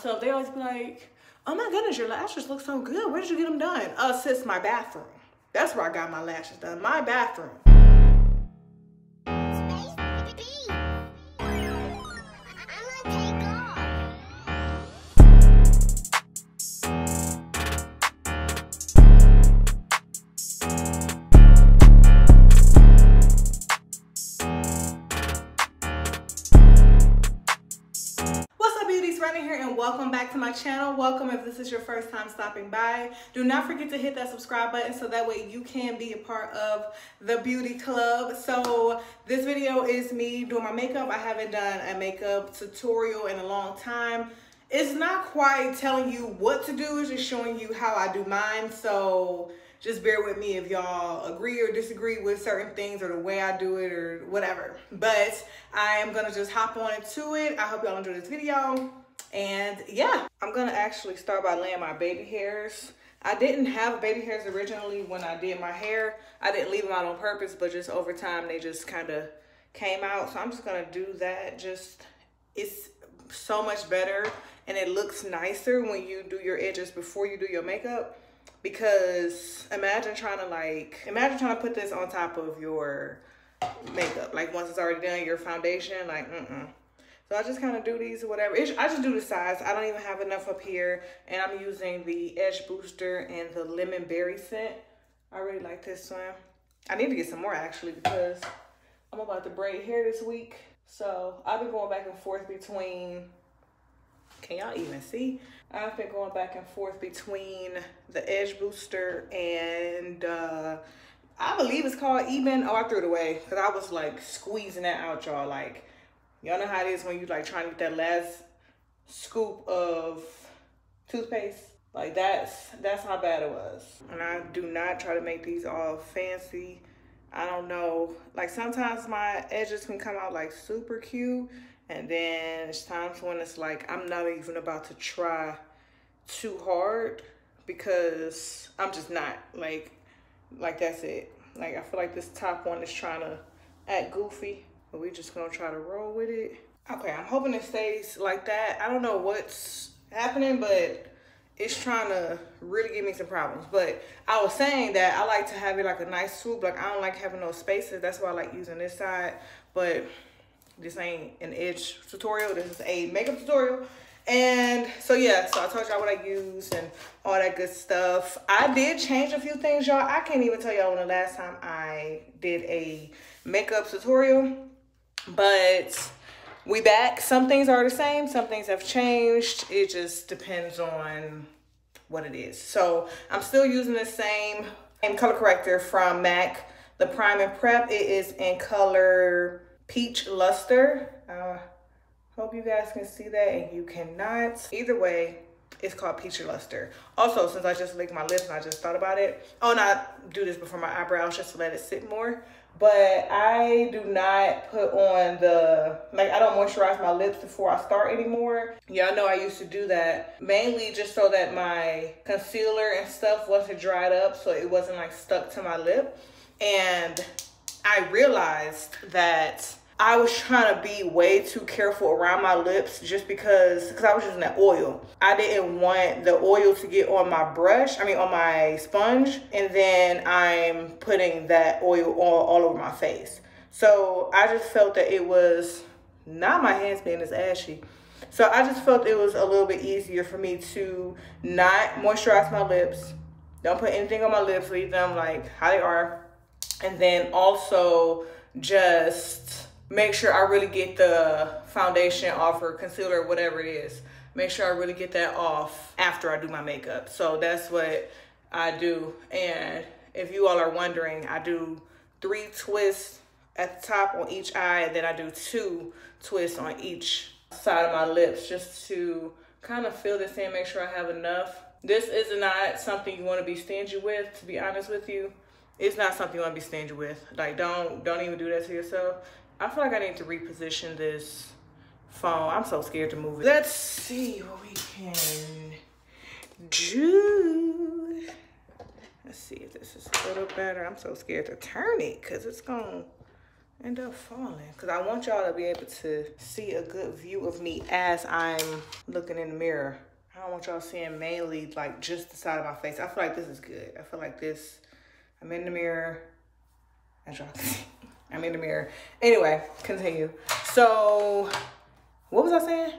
So they always be like, oh my goodness, your lashes look so good. Where did you get them done? Sis, my bathroom. That's where I got my lashes done, my bathroom. Rana here, and welcome back to my channel. Welcome if this is your first time stopping by. Do not forget to hit that subscribe button so that way you can be a part of the beauty club. So this video is me doing my makeup. I haven't done a makeup tutorial in a long time. It's not quite telling you what to do, it's just showing you how I do mine. So just bear with me if y'all agree or disagree with certain things or the way I do it or whatever. But I am gonna just hop on into it. I hope y'all enjoy this video. And yeah, I'm gonna actually start by laying my baby hairs. I didn't have baby hairs originally when I did my hair. I didn't leave them out on purpose, but just over time they just kind of came out. So I'm just gonna do that. It's so much better and it looks nicer when you do your edges before you do your makeup. Because imagine trying to put this on top of your makeup. Like once it's already done, your foundation, like So I just kind of do these or whatever. I just do the sides. I don't even have enough up here. And I'm using the Edge Booster and the Lemon Berry scent. I really like this one. I need to get some more actually because I'm about to braid hair this week. So I've been going back and forth between, can y'all even see? I've been going back and forth between the Edge Booster and I believe it's called Eben. Oh, I threw it away because I was like squeezing that out, y'all. Like, y'all know how it is when you like trying to get that last scoop of toothpaste. Like that's how bad it was. And I do not try to make these all fancy. I don't know. Like sometimes my edges can come out like super cute. And then it's times when it's like, I'm not even about to try too hard because I'm just not like that's it. Like I feel like this top one is trying to act goofy. But we're just gonna try to roll with it. Okay, I'm hoping it stays like that. I don't know what's happening, but it's trying to really give me some problems. But I was saying that I like to have it like a nice swoop. Like I don't like having those spaces. That's why I like using this side. But this ain't an edge tutorial. This is a makeup tutorial. And so yeah, so I told y'all what I use and all that good stuff. I did change a few things, y'all. I can't even tell y'all when the last time I did a makeup tutorial. But we back. Some things are the same, some things have changed. It just depends on what it is. So I'm still using the same color corrector from MAC, the Prime and Prep. It is in color Peach Luster. Hope you guys can see that, and you cannot. Either way, it's called Peach Luster. Also, since I just licked my lips and I just thought about it, oh, and I do this before my eyebrows just to let it sit more. But I do not put on I don't moisturize my lips before I start anymore. Y'all know I used to do that mainly just so that my concealer and stuff wasn't dried up, so it wasn't like stuck to my lip. And I realized that I was trying to be way too careful around my lips just because I was using that oil. I didn't want the oil to get on my on my sponge, and then I'm putting that oil all over my face. So I just felt that it was, not my hands being as ashy. So I just felt it was a little bit easier for me to not moisturize my lips. Don't put anything on my lips, leave them like how they are. And then also just make sure I really get the foundation off or concealer, whatever it is. Make sure I really get that off after I do my makeup. So that's what I do. And if you all are wondering, I do 3 twists at the top on each eye, and then I do 2 twists on each side of my lips just to kind of fill this in, make sure I have enough. This is not something you want to be stingy with, to be honest with you. It's not something you want to be stingy with. Like, don't even do that to yourself. I feel like I need to reposition this phone. I'm so scared to move it. Let's see what we can do. Let's see if this is a little better. I'm so scared to turn it because it's gonna end up falling? Because I want y'all to be able to see a good view of me as I'm looking in the mirror. I don't want y'all seeing mainly like just the side of my face. I feel like this is good. I feel like this, I'm in the mirror. As y'all can see, I'm in the mirror. Anyway, continue. So, what was I saying?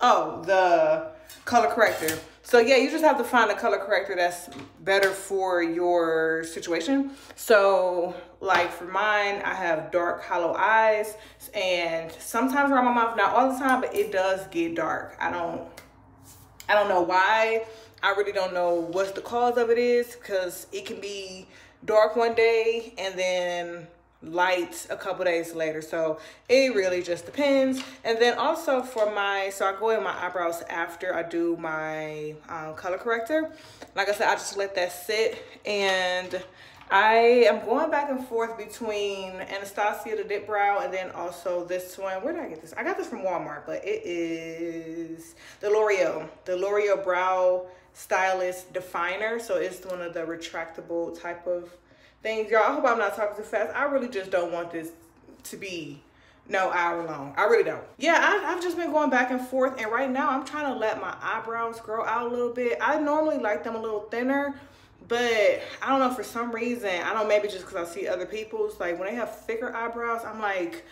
Oh, the color corrector. So yeah, you just have to find a color corrector that's better for your situation. So like for mine, I have dark hollow eyes and sometimes around my mouth, not all the time, but it does get dark. I don't know why. I really don't know what's the cause of it is, because it can be dark one day and then light a couple days later. So it really just depends. And then also for so I go in my eyebrows after I do my color corrector. Like I said, I just let that sit, and I am going back and forth between Anastasia, the dip brow, and then also this one. Where did I get this? I got this from Walmart, but it is the L'Oreal Brow Stylist Definer. So it's one of the retractable type of things. Y'all, I hope I'm not talking too fast. I really just don't want this to be no hour long. I really don't. Yeah, I've just been going back and forth, and right now I'm trying to let my eyebrows grow out a little bit. I normally like them a little thinner, but I don't know, for some reason, I don't know, maybe just because I see other people's, like when they have thicker eyebrows, I'm like,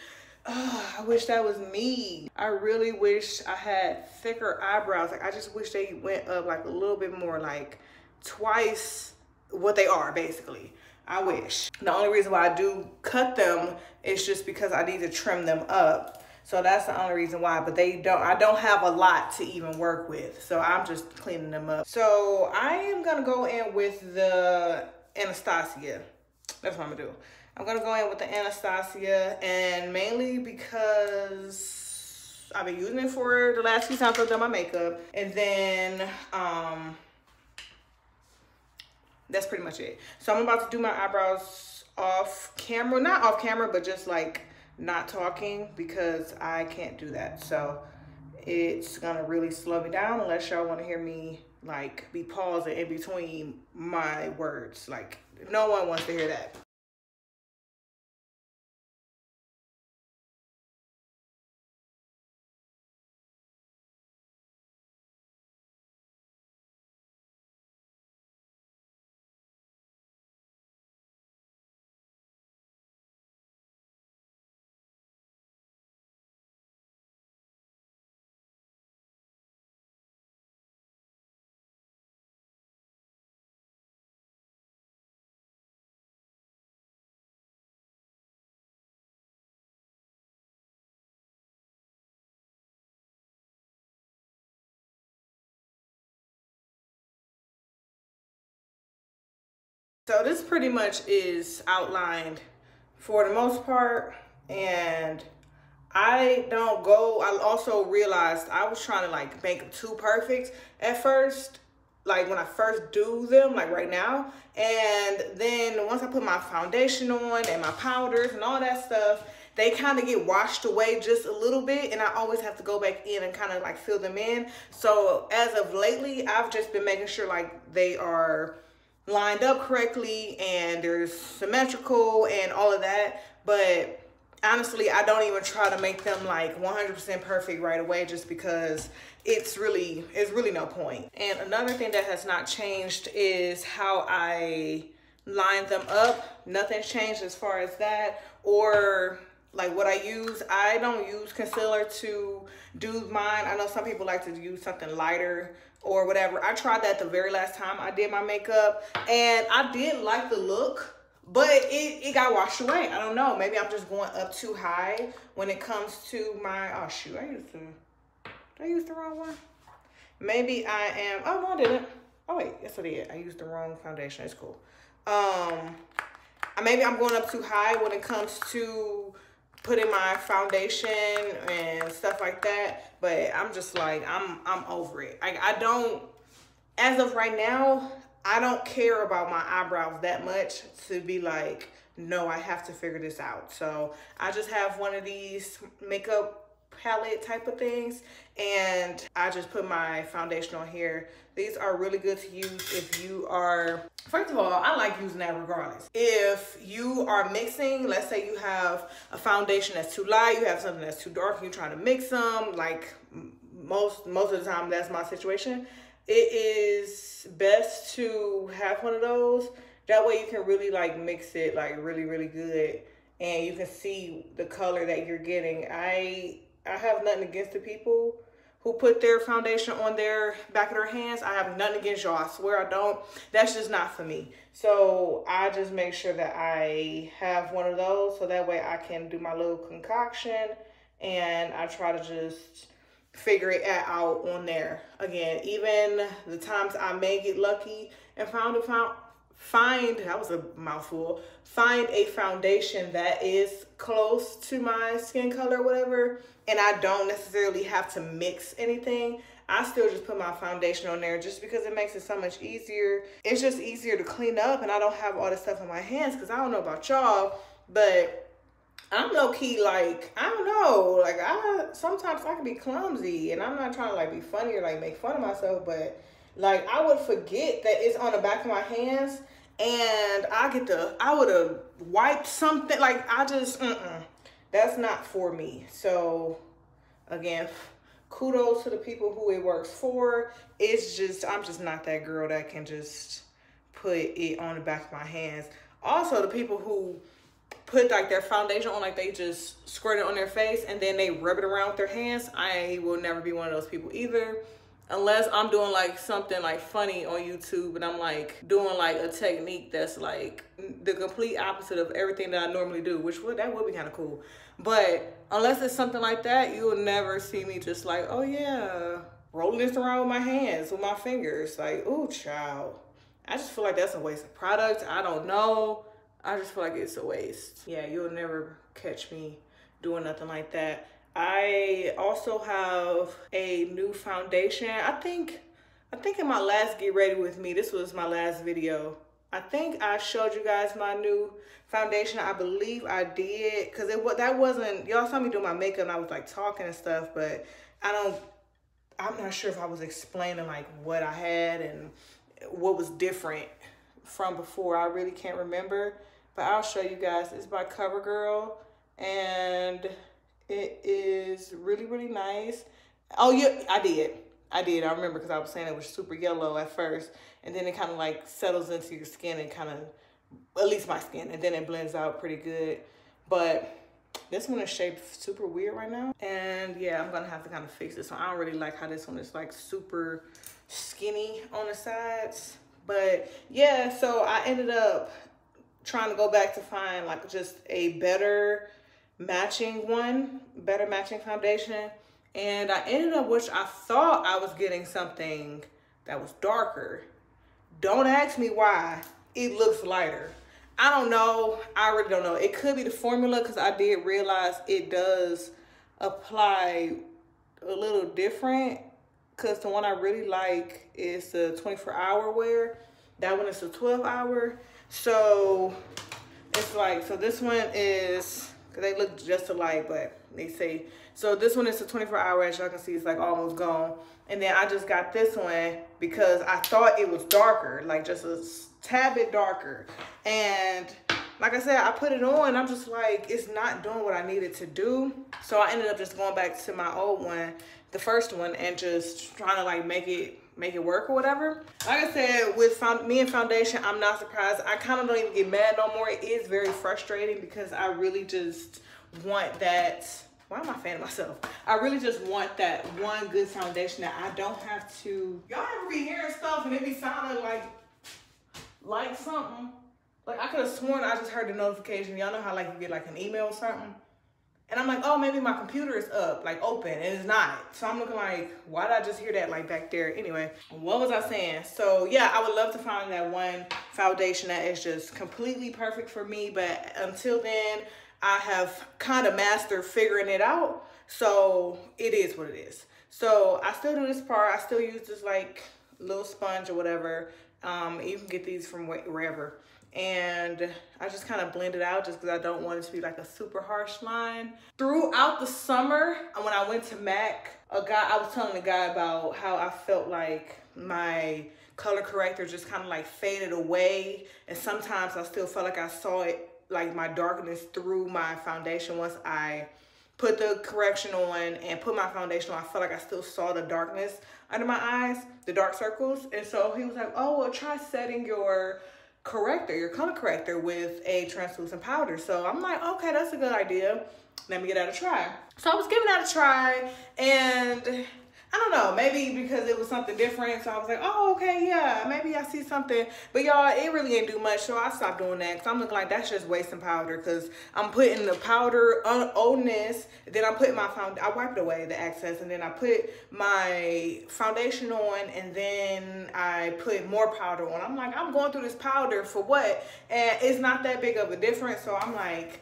oh, I wish that was me. I really wish I had thicker eyebrows. Like I just wish they went up like a little bit more, like twice what they are basically. I wish. The only reason why I do cut them is just because I need to trim them up. So that's the only reason why, but I don't have a lot to even work with. So I'm just cleaning them up. So I am gonna go in with the Anastasia. That's what I'm gonna do. I'm gonna go in with the Anastasia, and mainly because I've been using it for the last few times I've done my makeup. And then, that's pretty much it. So I'm about to do my eyebrows off camera. Not off camera, but just like not talking, because I can't do that. So it's gonna really slow me down unless y'all wanna hear me like be pausing in between my words. Like no one wants to hear that. So this pretty much is outlined for the most part, and I also realized I was trying to like make them too perfect at first, like when I first do them, like right now. And then once I put my foundation on and my powders and all that stuff, they kind of get washed away just a little bit, and I always have to go back in and kind of like fill them in. So as of lately, I've just been making sure like they are lined up correctly and they're symmetrical and all of that. But honestly, I don't even try to make them like 100% perfect right away, just because it's really no point. And another thing that has not changed is how I line them up. Nothing's changed as far as that, or like what I use. I don't use concealer to do mine. I know some people like to use something lighter or whatever. I tried that the very last time I did my makeup, and I did like the look, but it got washed away. I don't know. Maybe I'm just going up too high when it comes to my, oh shoot, did I use the wrong one? Maybe I am, oh no, I didn't. Oh wait, yes I did. I used the wrong foundation. It's cool. Maybe I'm going up too high when it comes to putting my foundation and stuff like that, but I'm just like, I'm over it. I don't, as of right now, I don't care about my eyebrows that much to be like, no, I have to figure this out. So I just have one of these makeup palette type of things, and I just put my foundation on here. These are really good to use if you are, first of all, I like using that regardless. If you are mixing, let's say you have a foundation that's too light, you have something that's too dark, and you're trying to mix them, like most of the time that's my situation, it is best to have one of those. That way you can really like mix it like really good, and you can see the color that you're getting. I have nothing against the people who put their foundation on their back of their hands. I have nothing against y'all. I swear I don't. That's just not for me. So I just make sure that I have one of those so that way I can do my little concoction, and I try to just figure it out on there. Again, even the times I may get lucky and find that was a mouthful, find a foundation that is close to my skin color or whatever, and I don't necessarily have to mix anything, I still just put my foundation on there just because it makes it so much easier. It's just easier to clean up, and I don't have all this stuff on my hands, because I don't know about y'all, but I'm low-key like, I don't know, like sometimes I can be clumsy, and I'm not trying to like be funny or like make fun of myself, but like I would forget that it's on the back of my hands, and I would have wiped something, like I just, that's not for me. So again, kudos to the people who it works for. It's just, I'm just not that girl that can just put it on the back of my hands. Also, the people who put like their foundation on, like they just squirt it on their face and then they rub it around with their hands, I will never be one of those people either. Unless I'm doing like something like funny on YouTube and I'm like doing like a technique that's like the complete opposite of everything that I normally do, that would be kind of cool. But unless it's something like that, you will never see me just like, oh yeah, rolling this around with my hands, with my fingers. Like, ooh, child. I just feel like that's a waste of product. I don't know. I just feel like it's a waste. Yeah, you'll never catch me doing nothing like that. I also have a new foundation. I think in my last Get Ready With Me, this was my last video, I think I showed you guys my new foundation. I believe I did, because that wasn't, y'all saw me do my makeup and I was like talking and stuff, but I'm not sure if I was explaining like what I had and what was different from before. I really can't remember, but I'll show you guys. It's by CoverGirl, and it is really nice. Oh yeah, I did. I remember, because I was saying it was super yellow at first, and then it kind of like settles into your skin and kind of, at least my skin, and then it blends out pretty good. But this one is shaped super weird right now, and yeah, I'm gonna have to kind of fix this one. I don't really like how this one is like super skinny on the sides. But yeah, so I ended up trying to go back to find like just a better matching foundation, and I ended up, which I thought I was getting something that was darker. Don't ask me why. It looks lighter. I don't know. I really don't know. It could be the formula, because I did realize it does apply a little different, because the one I really like is the 24-hour wear. That one is the 12-hour. So it's like, so this one is, because they look just alike, but they say, so this one is the 24-hour, as y'all can see, it's like almost gone. And then I just got this one because I thought it was darker, like just a tad bit darker. And like I said, I put it on, I'm just like, it's not doing what I needed to do. So I ended up just going back to my old one, the first one, and just trying to like make it work or whatever. Like I said, with me and foundation, I'm not surprised. I kind of don't even get mad no more. It is very frustrating because I really just want that. Why am I fanning myself? I really just want that one good foundation that I don't have to. Y'all ever be hearing stuff and it be sounding like something? Like I could have sworn I just heard the notification. Y'all know how like you get like an email or something? And I'm like, oh, maybe my computer is up, like open, and it's not. So I'm looking like, why did I just hear that like back there? Anyway, what was I saying? So yeah, I would love to find that one foundation that is just completely perfect for me. But until then, I have kind of mastered figuring it out. So it is what it is. So I still do this part. I still use this like little sponge or whatever. You can get these from wherever. and I just kind of blend it out just because I don't want it to be like a super harsh line. Throughout the summer, when I went to MAC, I was telling the guy about how I felt like my color corrector just kind of like faded away, and sometimes I still felt like I saw it, like my darkness through my foundation. Once I put the correction on and put my foundation on, I felt like I still saw the darkness under my eyes, the dark circles. And so he was like, oh, well, try setting your corrector, your color corrector, with a translucent powder. So I'm like, okay, that's a good idea. Let me give that a try. So I was giving that a try, and I don't know, maybe because it was something different. So I was like, oh, okay, yeah, maybe I see something. But y'all, it really ain't do much. So I stopped doing that because I'm looking like that's just wasting powder, because I'm putting the powder on this. Then I'm putting I wiped away the excess, and then I put my foundation on, and then I put more powder on. I'm like, I'm going through this powder for what? And it's not that big of a difference. So I'm like,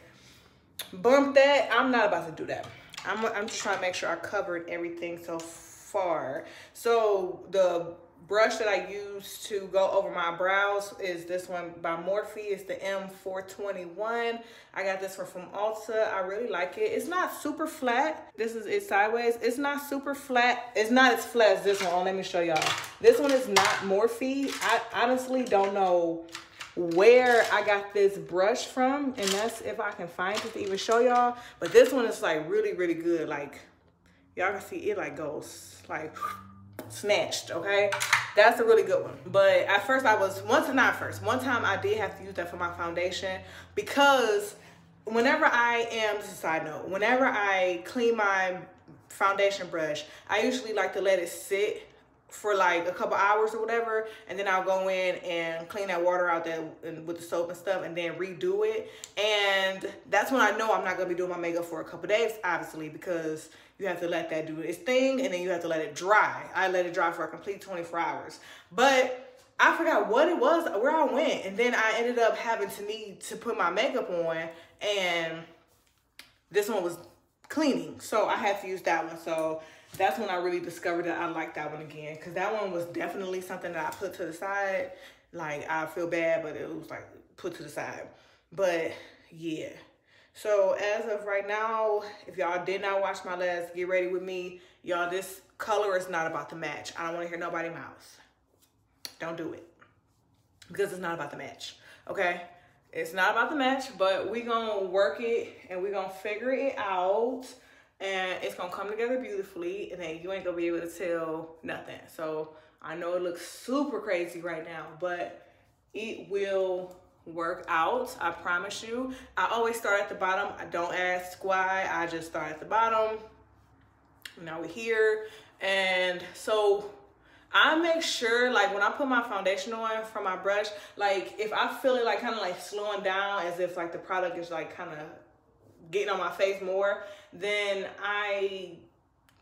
bump that. I'm not about to do that. I'm just trying to make sure I covered everything so far. So the brush that I use to go over my brows is this one by Morphe. It's the M421. I got this one from Ulta. I really like it. It's not super flat. This is it sideways. It's not super flat. It's not as flat as this one. Oh, let me show y'all. This one is not Morphe. I honestly don't know where I got this brush from, and that's if I can find it to even show y'all. But this one is like really, really good. Like, y'all can see it like goes like snatched, okay? That's a really good one. But at first one time I did have to use that for my foundation, because whenever this is a side note, whenever I clean my foundation brush, I usually like to let it sit for like a couple hours or whatever, and then I'll go in and clean that water out there with the soap and stuff, and then redo it. And that's when I know I'm not gonna be doing my makeup for a couple days, obviously, because you have to let that do its thing, and then you have to let it dry. I let it dry for a complete 24 hours. But I forgot what it was, where I went, and then I ended up having to need to put my makeup on, and this one was cleaning, so I had to use that one. So that's when I really discovered that I liked that one again, because that one was definitely something that I put to the side. Like, I feel bad, but it was like put to the side. But yeah. So as of right now, if y'all did not watch my last Get Ready With Me, y'all, this color is not about to match. I don't want to hear nobody's mouth. Don't do it, because it's not about the match, okay? It's not about the match, but we gonna work it, and we gonna figure it out, and it's gonna come together beautifully, and then you ain't gonna be able to tell nothing. So I know it looks super crazy right now, but it will work out, I promise you. I always start at the bottom. I don't ask why, I just start at the bottom. Now we're here, and so I make sure, like, when I put my foundation on from my brush, like, if I feel it like kind of like slowing down, as if like the product is like kind of getting on my face more, then I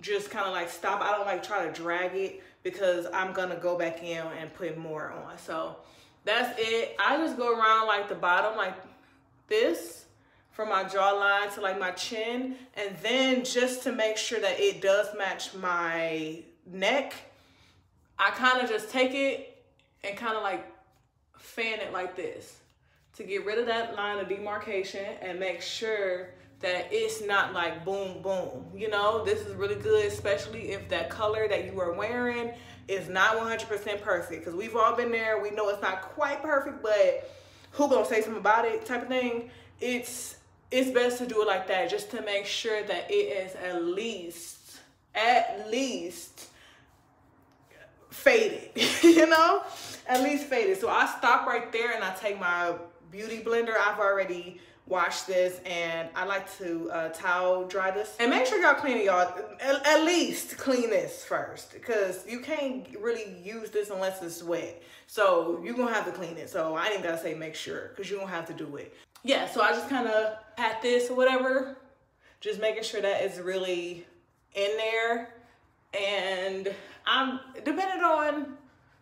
just kind of like stop. I don't like try to drag it, because I'm gonna go back in and put more on. So that's it. I just go around like the bottom like this, from my jawline to like my chin, and then just to make sure that it does match my neck, I kind of just take it and kind of like fan it like this to get rid of that line of demarcation and make sure that it's not like boom, boom. You know, this is really good, especially if that color that you are wearing is not 100% perfect, because we've all been there. We know it's not quite perfect, but who gonna say something about it type of thing. It's best to do it like that, just to make sure that it is at least faded, you know, at least faded. So I stop right there, and I take my beauty blender. I've already washed this, and I like to towel dry this. And make sure y'all clean it, y'all. At least clean this first, because you can't really use this unless it's wet. So you're gonna have to clean it. So I ain't gotta say make sure, because you're gonna have to do it. Yeah, so I just kind of pat this or whatever, just making sure that it's really in there. And I'm depending on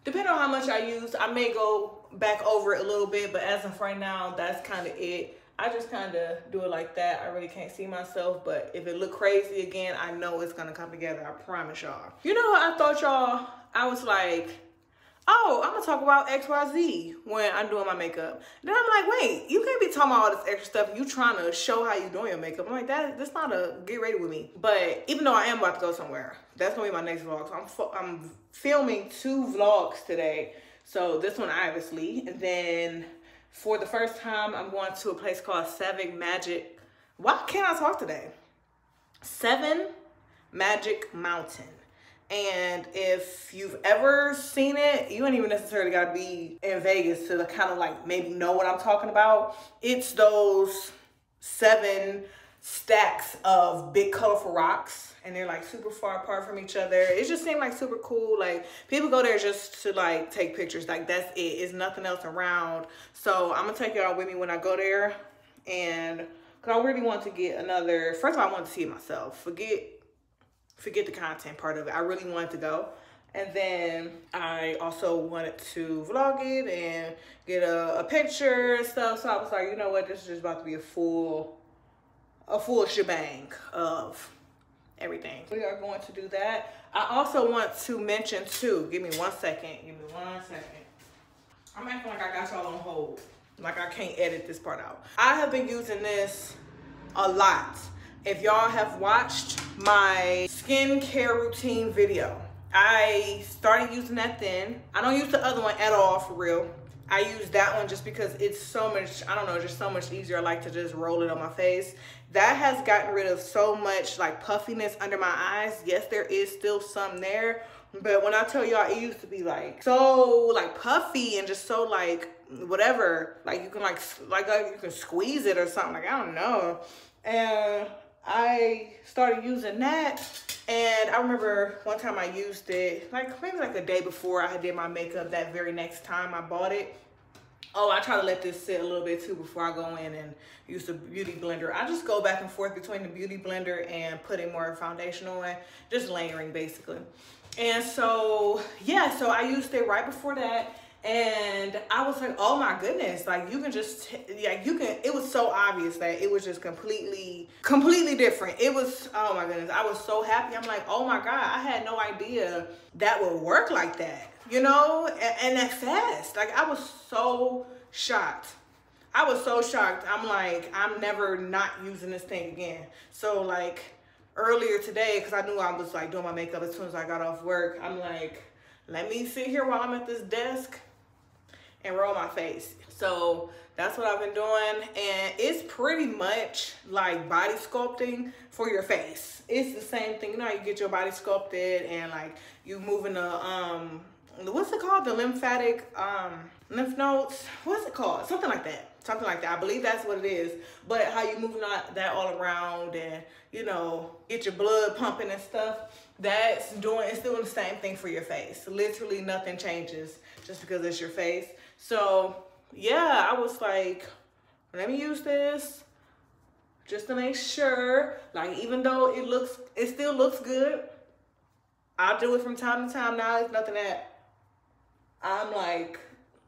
how much I use, I may go back over it a little bit, but as of right now, that's kind of it. I just kind of do it like that. I really can't see myself, but if it look crazy again, I know it's gonna come together. I promise y'all. You know what I thought, y'all? I was like, oh, I'm gonna talk about XYZ when I'm doing my makeup. Then I'm like, wait, you can't be talking about all this extra stuff. You trying to show how you doing your makeup. I'm like, that's not a get ready with me. But even though I am about to go somewhere, that's gonna be my next vlog. So I'm filming 2 vlogs today. So this one, obviously. And then for the first time, I'm going to a place called 7 Magic. Why can't I talk today? 7 Magic Mountain. And if you've ever seen it, you don't even necessarily gotta be in Vegas to kind of like maybe know what I'm talking about. It's those 7 stacks of big colorful rocks, and they're like super far apart from each other. It just seemed like super cool. Like people go there just to like take pictures. Like that's it. It's nothing else around. So I'm gonna take y'all with me when I go there, and cause I really want to get another. First of all, I want to see it myself. Forget the content part of it. I really wanted to go. And then I also wanted to vlog it and get a picture and stuff. So I was like, you know what? This is just about to be a full shebang of everything. We are going to do that. I also want to mention too, give me 1 second. Give me 1 second. I'm acting like I got y'all on hold. Like I can't edit this part out. I have been using this a lot. If y'all have watched my skincare routine video, I started using that then. I don't use the other one at all, for real. I use that one just because it's so much, I don't know, just so much easier. I like to just roll it on my face. That has gotten rid of so much like puffiness under my eyes. Yes, there is still some there, but when I tell y'all, it used to be like so like puffy and just so like whatever, like you can like you can squeeze it or something, like I don't know. And I started using that, and I remember one time I used it like maybe like a day before I did my makeup. That very next time I bought it, oh, I try to let this sit a little bit too before I go in and use the beauty blender. I just go back and forth between the beauty blender and putting more foundation on, just layering basically. And so yeah, so I used it right before that, and I was like, oh my goodness, like you can just, like you can, it was so obvious that it was just completely different. It was, oh my goodness, I was so happy. I'm like, oh my God, I had no idea that would work like that, you know, and that fast. Like I was so shocked. I was so shocked. I'm like, I'm never not using this thing again. So like earlier today, because I knew I was like doing my makeup as soon as I got off work, I'm like, let me sit here while I'm at this desk and roll my face. So that's what I've been doing, and it's pretty much like body sculpting for your face. It's the same thing, you know, you get your body sculpted and like you moving the what's it called, the lymphatic lymph nodes, what's it called, something like that. I believe that's what it is. But how you moving that all around and, you know, get your blood pumping and stuff, it's doing the same thing for your face. Literally nothing changes just because it's your face. So yeah, I was like, let me use this just to make sure, like even though it still looks good, I'll do it from time to time. Now it's nothing that I'm like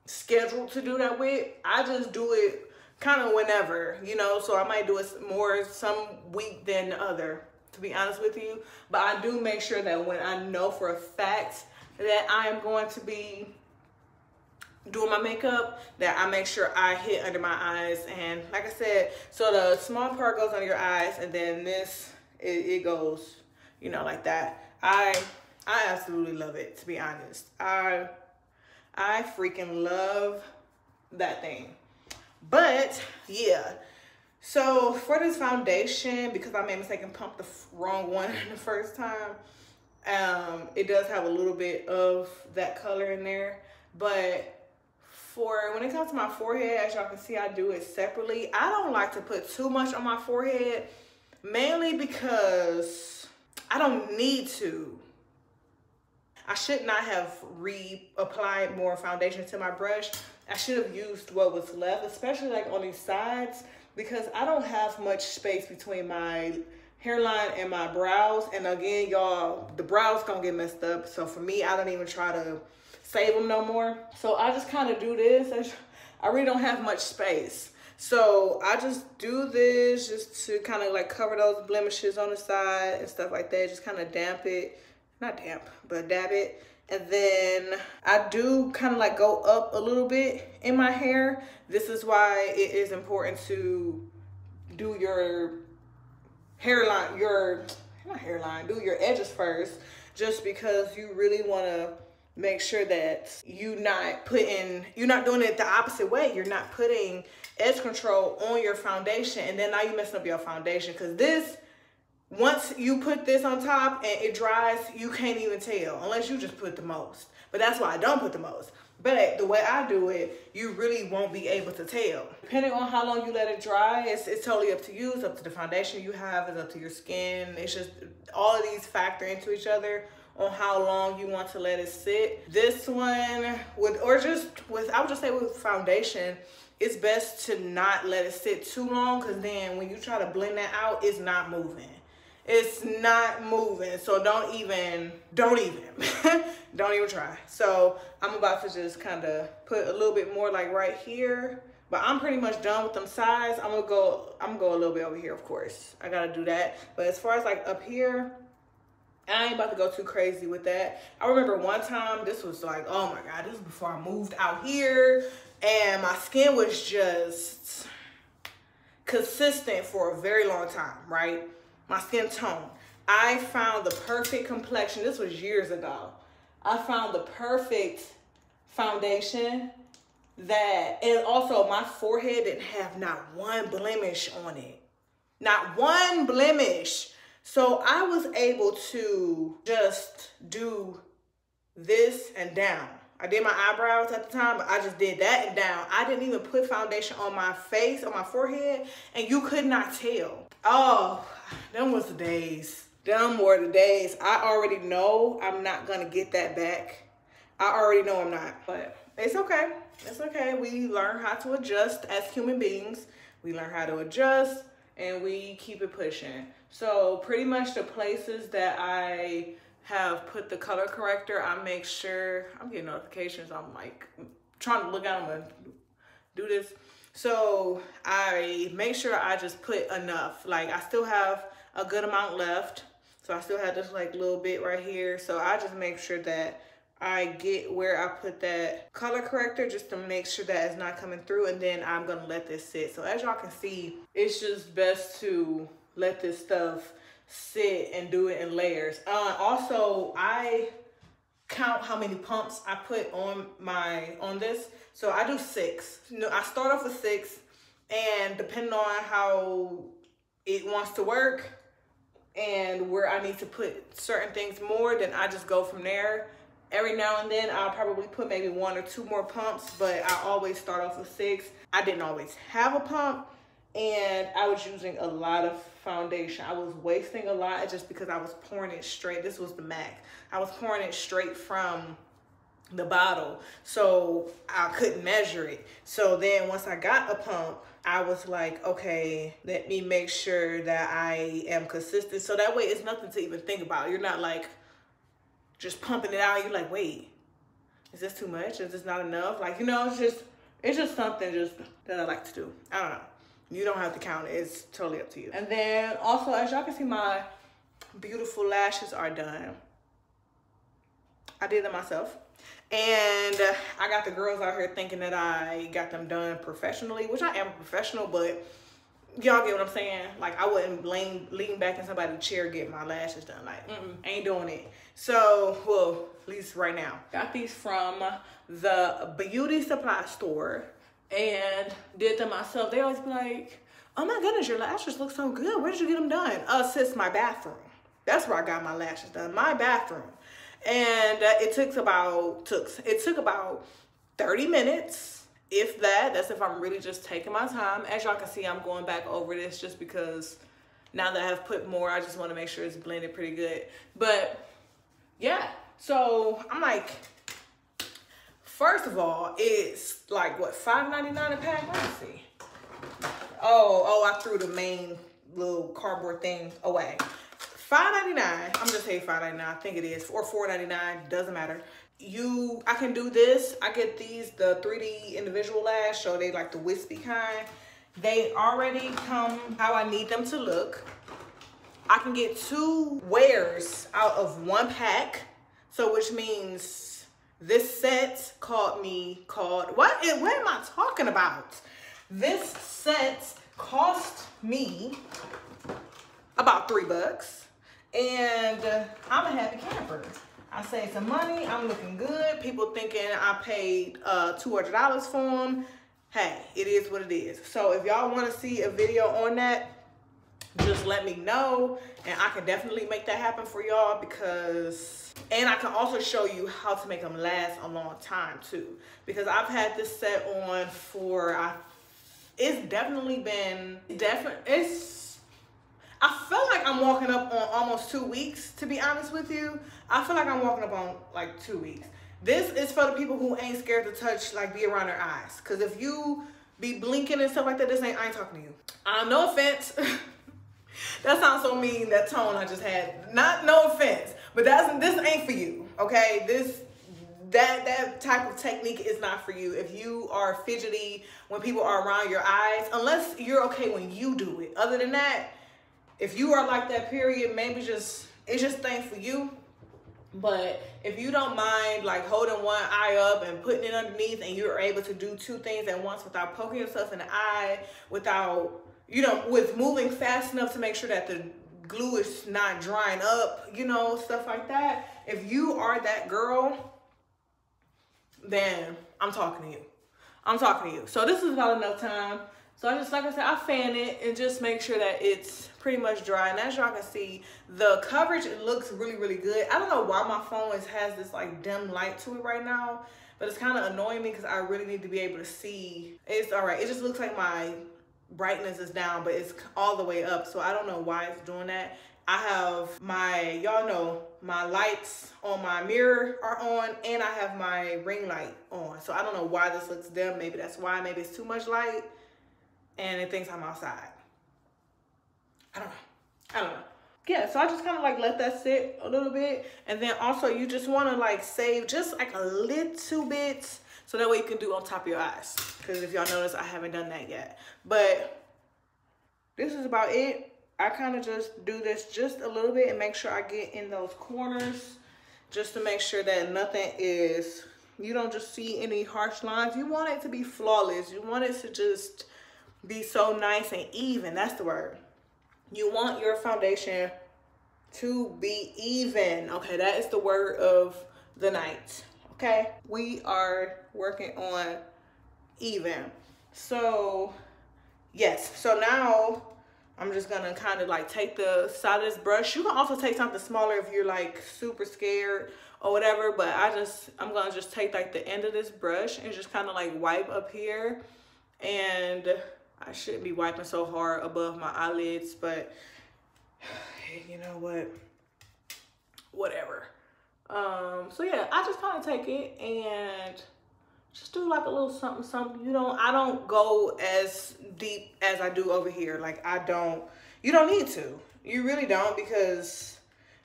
scheduled to do that with. I just do it kind of whenever, you know, so I might do it more some week than the other, to be honest with you. But I do make sure that when I know for a fact that I am going to be doing my makeup, that I make sure I hit under my eyes. And like I said, so the small part goes under your eyes, and then this, it goes, you know, like that. I absolutely love it, to be honest. I freaking love that thing. But yeah, so for this foundation, because I made a mistake and pumped the wrong one the first time, it does have a little bit of that color in there. But for when it comes to my forehead, as y'all can see, I do it separately. I don't like to put too much on my forehead, mainly because I don't need to. I should not have reapplied more foundation to my brush. I should have used what was left, especially like on these sides, because I don't have much space between my hairline and my brows. And again, y'all, the brows gonna get messed up. So for me, I don't even try to save them no more. So I just kind of do this. I really don't have much space. So I just do this just to kind of like cover those blemishes on the side and stuff like that. Just kind of damp it. Not damp, but dab it. And then I do kind of like go up a little bit in my hair. This is why it is important to do your hairline, do your edges first, just because you really want to make sure that you're not doing it the opposite way. You're not putting edge control on your foundation, and then now you're messing up your foundation, because this, once you put this on top and it dries, you can't even tell unless you just put the most. But that's why I don't put the most. But the way I do it, you really won't be able to tell. Depending on how long you let it dry, it's totally up to you. It's up to the foundation you have. It's up to your skin. It's just all of these factor into each other on how long you want to let it sit. This one, I would just say with foundation, it's best to not let it sit too long, because then when you try to blend that out, it's not moving. It's not moving, so don't even don't even try. So I'm about to just kind of put a little bit more like right here, but I'm pretty much done with them sides. I'm gonna go a little bit over here, of course. I gotta do that. But as far as like up here, I ain't about to go too crazy with that. I remember one time, this was like, oh my God, this was before I moved out here, and my skin was just consistent for a very long time, right? My skin tone. I found the perfect complexion. This was years ago. I found the perfect foundation and also my forehead didn't have not one blemish on it. Not one blemish. So I was able to just do this and down. I did my eyebrows at the time, but I just did that and down. I didn't even put foundation on my face, on my forehead, and you could not tell. Oh, them was the days. Them were the days. I already know I'm not gonna get that back. I already know I'm not, but it's okay. It's okay. We learn how to adjust as human beings. We learn how to adjust and we keep it pushing. So pretty much the places that I have put the color corrector, I make sure, I'm getting notifications. I'm like trying to look at them and do this. So I make sure I just put enough. Like I still have a good amount left. So I still have this like little bit right here. So I just make sure that I get where I put that color corrector just to make sure that it's not coming through, and then I'm gonna let this sit. So as y'all can see, it's just best to let this stuff sit and do it in layers. Also, I count how many pumps I put on this. So I do 6. You know, I start off with 6, and depending on how it wants to work and where I need to put certain things more, then I just go from there. Every now and then I'll probably put maybe 1 or 2 more pumps, but I always start off with 6. I didn't always have a pump, and I was using a lot of foundation. I was wasting a lot just because I was pouring it straight. This was the MAC. I was pouring it straight from the bottle, so I couldn't measure it. So then once I got a pump, I was like, okay, let me make sure that I am consistent. So that way it's nothing to even think about. You're not like just pumping it out. You're like, wait, is this too much? Is this not enough? Like, you know, it's just something just that I like to do. I don't know. You don't have to count it. It's totally up to you. And then also, as y'all can see, my beautiful lashes are done. I did them myself. And I got the girls out here thinking that I got them done professionally, which I am a professional, but y'all get what I'm saying? Like, I wouldn't lean back in somebody's chair get my lashes done. Like, ain't doing it. So, well, at least right now. Got these from the beauty supply store and did them myself. They always be like, oh my goodness, your lashes look so good. Where did you get them done? Sis, my bathroom. That's where I got my lashes done, my bathroom. And it took about 30 minutes, if that. That's if I'm really just taking my time. As y'all can see, I'm going back over this just because now that I have put more, I just want to make sure it's blended pretty good. But yeah, so I'm like, first of all, it's like what, $5.99 a pack? Let me see. Oh, I threw the main little cardboard thing away. $5.99. I'm just saying $5.99. I think it is, or $4.99. Doesn't matter. I can do this. I get these, the 3D individual lash, so they like the wispy kind. They already come how I need them to look. I can get 2 wears out of 1 pack. So which means this set what am I talking about? This set cost me about $3, and I'm a happy camper. I saved some money, I'm looking good. People thinking I paid $200 for them. Hey, it is what it is. So if y'all want to see a video on that, just let me know, and I can definitely make that happen for y'all, because, and I can also show you how to make them last a long time too, because I've had this set on for, it's definitely been, I feel like I'm walking up on almost 2 weeks, to be honest with you. I feel like I'm walking up on like 2 weeks. This is for the people who ain't scared to touch, like, be around their eyes. Because if you be blinking and stuff like that, I ain't talking to you. No offense. That sounds so mean, that tone I just had. No offense, but this ain't for you, okay? That type of technique is not for you. If you are fidgety when people are around your eyes, unless you're okay when you do it. Other than that, if you are like that, period, maybe it's just thing for you. But if you don't mind, like, holding one eye up and putting it underneath, and you're able to do 2 things at once without poking yourself in the eye, without, you know, with moving fast enough to make sure that the glue is not drying up, you know, stuff like that. If you are that girl, then I'm talking to you. I'm talking to you. So this is about enough time. So I just, like I said, I fan it and just make sure that it's pretty much dry. And as y'all can see, the coverage, it looks really, really good. I don't know why my phone has this like dim light to it right now, but it's kind of annoying me because I really need to be able to see. It's all right. It just looks like my brightness is down, but it's all the way up. So I don't know why it's doing that. I have my, y'all know, my lights on my mirror are on, and I have my ring light on. So I don't know why this looks dim. Maybe that's why. Maybe it's too much light and it thinks I'm outside. I don't know. Yeah, so I just kind of like let that sit a little bit. And then also you just want to like save just like a little bit, so that way you can do on top of your eyes. Because if y'all notice, I haven't done that yet. But this is about it. I kind of just do this just a little bit and make sure I get in those corners, just to make sure that nothing is, you don't just see any harsh lines. You want it to be flawless. You want it to just be so nice and even. That's the word. You want your foundation to be even. Okay, that is the word of the night. Okay, we are working on even. So yes, so now I'm just gonna kind of like take the side of this brush. You can also take something smaller if you're like super scared or whatever, but I'm gonna just take like the end of this brush and just kind of like wipe up here. And I shouldn't be wiping so hard above my eyelids, but you know what, whatever. So yeah, I just kind of take it and just do like a little something, something. I don't go as deep as I do over here. Like you don't need to. You really don't, because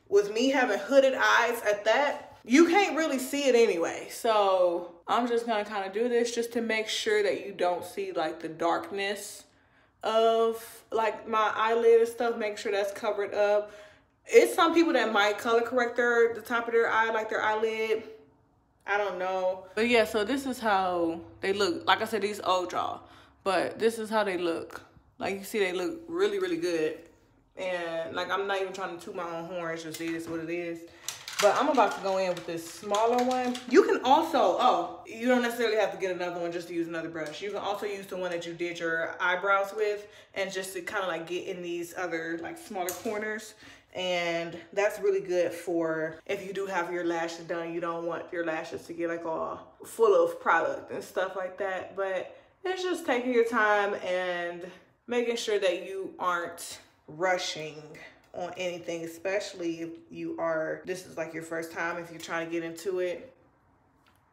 with me having hooded eyes at that, you can't really see it anyway. So I'm just gonna kind of do this just to make sure that you don't see like the darkness of like my eyelid and stuff. Make sure that's covered up. It's some people that might color correct the top of their eye, like their eyelid. I don't know. But yeah, so this is how they look. Like I said, these old draw, but this is how they look. Like you see, they look really, really good. And like, I'm not even trying to toot my own horn. It's just, it is what it is. But I'm about to go in with this smaller one. You can also, you don't necessarily have to get another one just to use another brush. You can also use the one that you did your eyebrows with, and just to kind of like get in these other like smaller corners. And that's really good for if you do have your lashes done. You don't want your lashes to get like all full of product and stuff like that. But it's just taking your time and making sure that you aren't rushing on anything, especially if this is like your first time, if you're trying to get into it.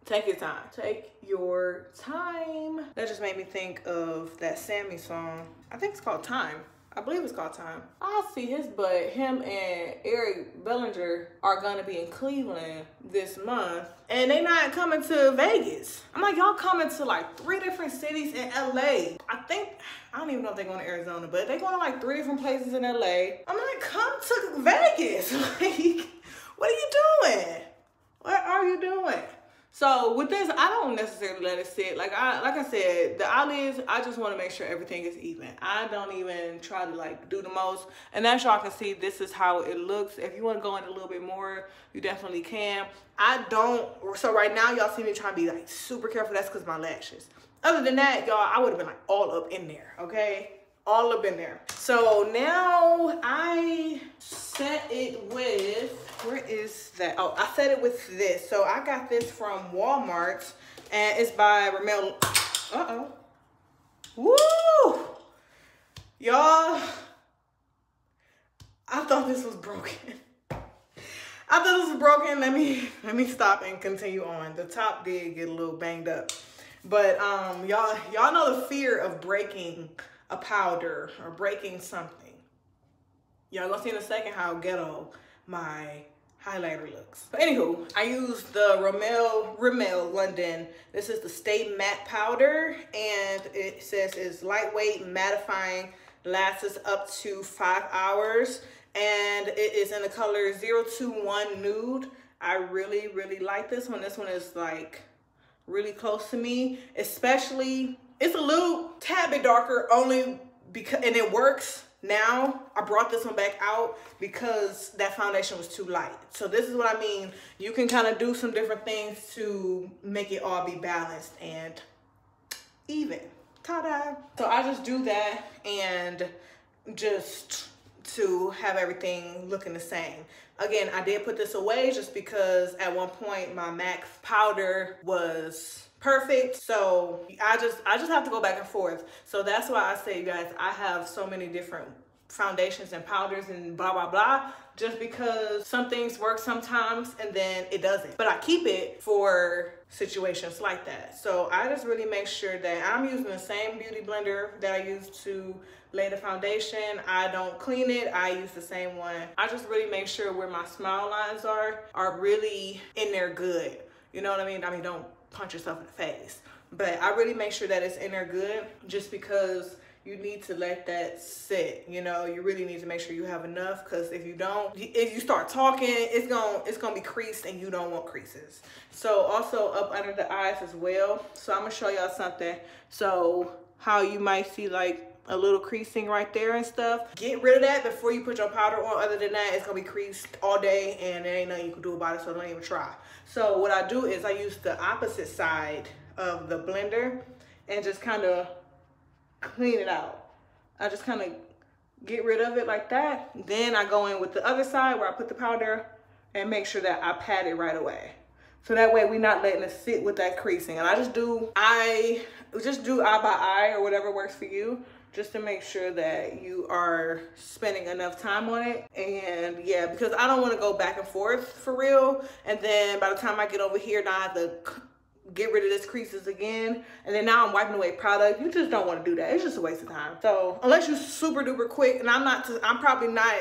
Take your time. Take your time. That just made me think of that Sammy song. I think it's called Time. I believe it's called Time. I see his butt. Him and Eric Bellinger are gonna be in Cleveland this month, and they not coming to Vegas. I'm like, y'all coming to like 3 different cities in LA. I don't even know if they're going to Arizona, but they're going to like 3 different places in LA. I'm like, come to Vegas. Like, what are you doing? What are you doing? So with this, I don't necessarily let it sit. Like I said, the eyelids, I just want to make sure everything is even. I don't even try to like do the most. And as y'all can see, this is how it looks. If you want to go in a little bit more, you definitely can. I don't. So right now, y'all see me trying to be like super careful. That's because my lashes. Other than that, y'all, I would have been like all up in there, okay? All up in there. So now I set it with, where is that? Oh, I set it with this. So I got this from Walmart and it's by RANABEAUTYSTUDIO. Uh-oh. Woo! Y'all, I thought this was broken. I thought this was broken. Let me stop and continue on. The top did get a little banged up. But y'all know the fear of breaking a powder or breaking something. Y'all gonna see in a second how ghetto my highlighter looks. But anywho, I used the Rimmel London. This is the Stay Matte powder, and it says it's lightweight, mattifying, lasts up to 5 hours, and it is in the color 021 Nude. I really, really like this one. This one is like really close to me, especially, it's a little tad bit darker only because, and it works now. I brought this one back out because that foundation was too light. So this is what I mean. You can kind of do some different things to make it all be balanced and even. Ta-da. So I just do that and just to have everything looking the same. Again, I did put this away just because at one point my MAC powder was perfect. So I just have to go back and forth. So that's why I say, you guys, I have so many different foundations and powders and blah, blah, blah, just because some things work sometimes and then it doesn't. But I keep it for situations like that. So I just really make sure that I'm using the same beauty blender that I use to lay the foundation. I don't clean it. I use the same one. I just really make sure where my smile lines are really in there good. You know what I mean? I mean, don't punch yourself in the face. But I really make sure that it's in there good, just because you need to let that sit. You know, you really need to make sure you have enough, because if you don't, if you start talking, it's gonna be creased and you don't want creases. So also up under the eyes as well. So I'm gonna show y'all something. So how you might see like a little creasing right there and stuff. Get rid of that before you put your powder on. Other than that, it's gonna be creased all day and there ain't nothing you can do about it, so don't even try. So what I do is I use the opposite side of the blender and just kind of clean it out. I just kind of get rid of it like that. Then I go in with the other side where I put the powder and make sure that I pat it right away. So that way we're not letting it sit with that creasing. And I just do eye by eye or whatever works for you, just to make sure that you are spending enough time on it. And yeah, because I don't want to go back and forth for real. And then by the time I get over here, now I have to get rid of this creases again. And then now I'm wiping away product. You just don't want to do that. It's just a waste of time. So unless you're super duper quick, and I'm probably not,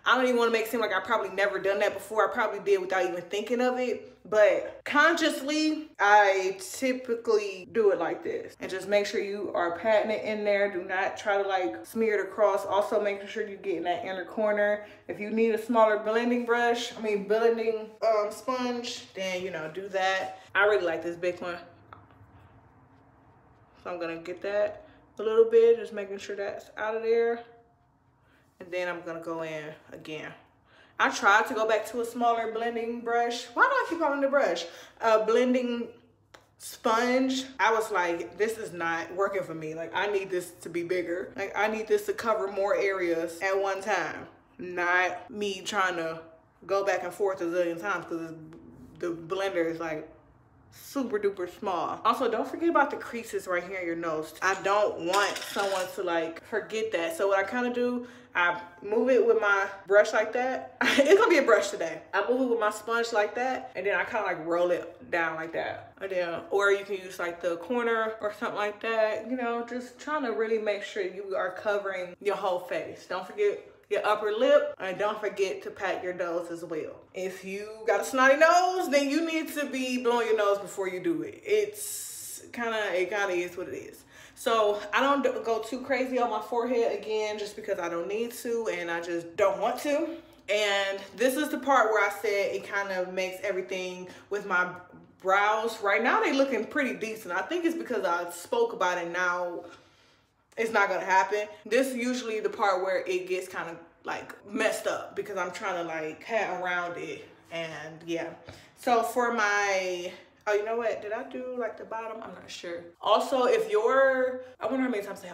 I don't even want to make it seem like I probably never done that before. I probably did without even thinking of it. But consciously, I typically do it like this. And just make sure you are patting it in there. Do not try to like smear it across. Also making sure you get in that inner corner. If you need a smaller blending sponge, then, you know, do that. I really like this big one. So I'm gonna get that a little bit, just making sure that's out of there. And then I'm gonna go in again. I tried to go back to a smaller blending brush. Why do I keep calling it a brush? A blending sponge. I was like, this is not working for me. Like, I need this to be bigger. Like, I need this to cover more areas at one time. Not me trying to go back and forth a zillion times, because the blender is like super duper small. Also, don't forget about the creases right here in your nose. I don't want someone to like forget that. So what I kind of do, I move it with my brush like that. It's gonna be a brush today. I move it with my sponge like that, and then I kind of like roll it down like that. And then, or you can use like the corner or something like that. You know, just trying to really make sure you are covering your whole face. Don't forget your upper lip, and don't forget to pat your nose as well. If you got a snotty nose, then you need to be blowing your nose before you do it. It kind of is what it is. So I don't go too crazy on my forehead again, just because I don't need to and I just don't want to. And this is the part where I said it kind of makes everything with my brows. Right now they looking pretty decent. I think it's because I spoke about it, now it's not gonna happen. This is usually the part where it gets kind of like messed up because I'm trying to like pat around it. And yeah, so for my, oh, you know what, did I do like the bottom? I'm not sure. Also, if your, I wonder how many times I said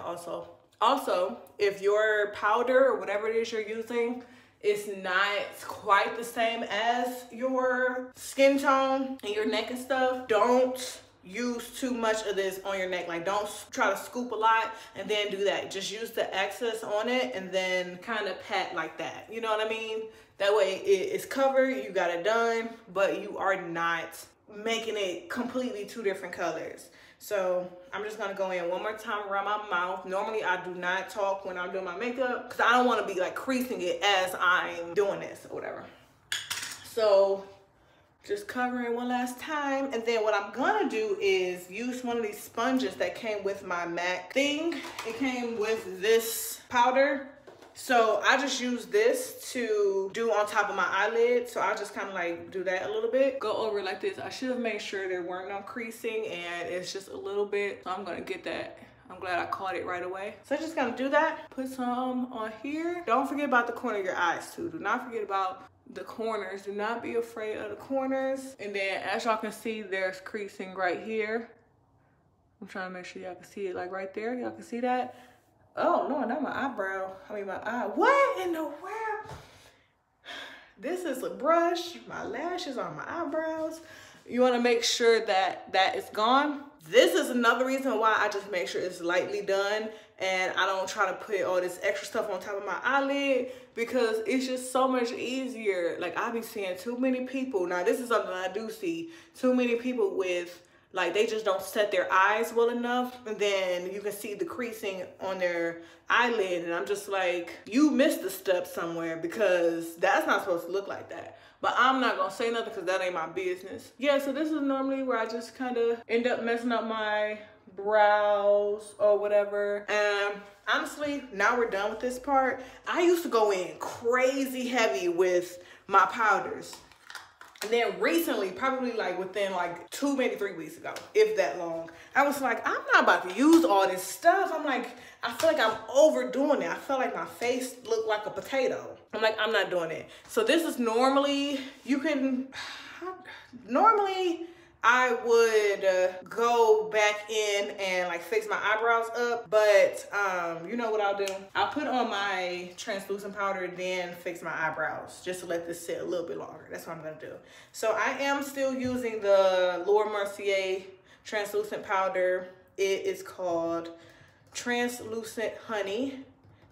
also if your powder or whatever it is you're using is not quite the same as your skin tone and your neck and stuff, don't use too much of this on your neck. Like, don't try to scoop a lot and then do that. Just use the excess on it and then kind of pat like that. You know what I mean? That way it's covered, you got it done, but you are not making it completely two different colors. So I'm just gonna go in one more time around my mouth. Normally I do not talk when I'm doing my makeup because I don't want to be like creasing it as I'm doing this or whatever. So just covering one last time. And then what I'm gonna do is use one of these sponges that came with my MAC thing. It came with this powder. So I just use this to do on top of my eyelid. So I just kind of like do that a little bit. Go over it like this. I should have made sure there weren't no creasing and it's just a little bit. So I'm gonna get that. I'm glad I caught it right away. So I'm just gonna do that. Put some on here. Don't forget about the corner of your eyes too. Do not forget about the corners. Do not be afraid of the corners. And then as y'all can see, there's creasing right here. I'm trying to make sure y'all can see it like right there. Y'all can see that. Oh no, not my eyebrow. I mean my eye. What in the world? This is a brush. My lashes on my eyebrows. You want to make sure that that is gone. This is another reason why I just make sure it's lightly done and I don't try to put all this extra stuff on top of my eyelid because it's just so much easier. Like, I be seeing too many people. Now this is something I do see. Too many people with, like, they just don't set their eyes well enough, and then you can see the creasing on their eyelid, and I'm just like, you missed a step somewhere because that's not supposed to look like that. But I'm not gonna say nothing because that ain't my business. Yeah, so this is normally where I just kind of end up messing up my brows or whatever. And honestly, now we're done with this part. I used to go in crazy heavy with my powders. And then recently, probably like within like 2, maybe 3 weeks ago, if that long, I was like, I'm not about to use all this stuff. I'm like, I feel like I'm overdoing it. I feel like my face looked like a potato. I'm like, I'm not doing it. So this is normally, you can, normally I would go back in and like fix my eyebrows up, but you know what I'll do? I'll put on my translucent powder, then fix my eyebrows just to let this sit a little bit longer. That's what I'm gonna do. So I am still using the Laura Mercier translucent powder. It is called Translucent Honey.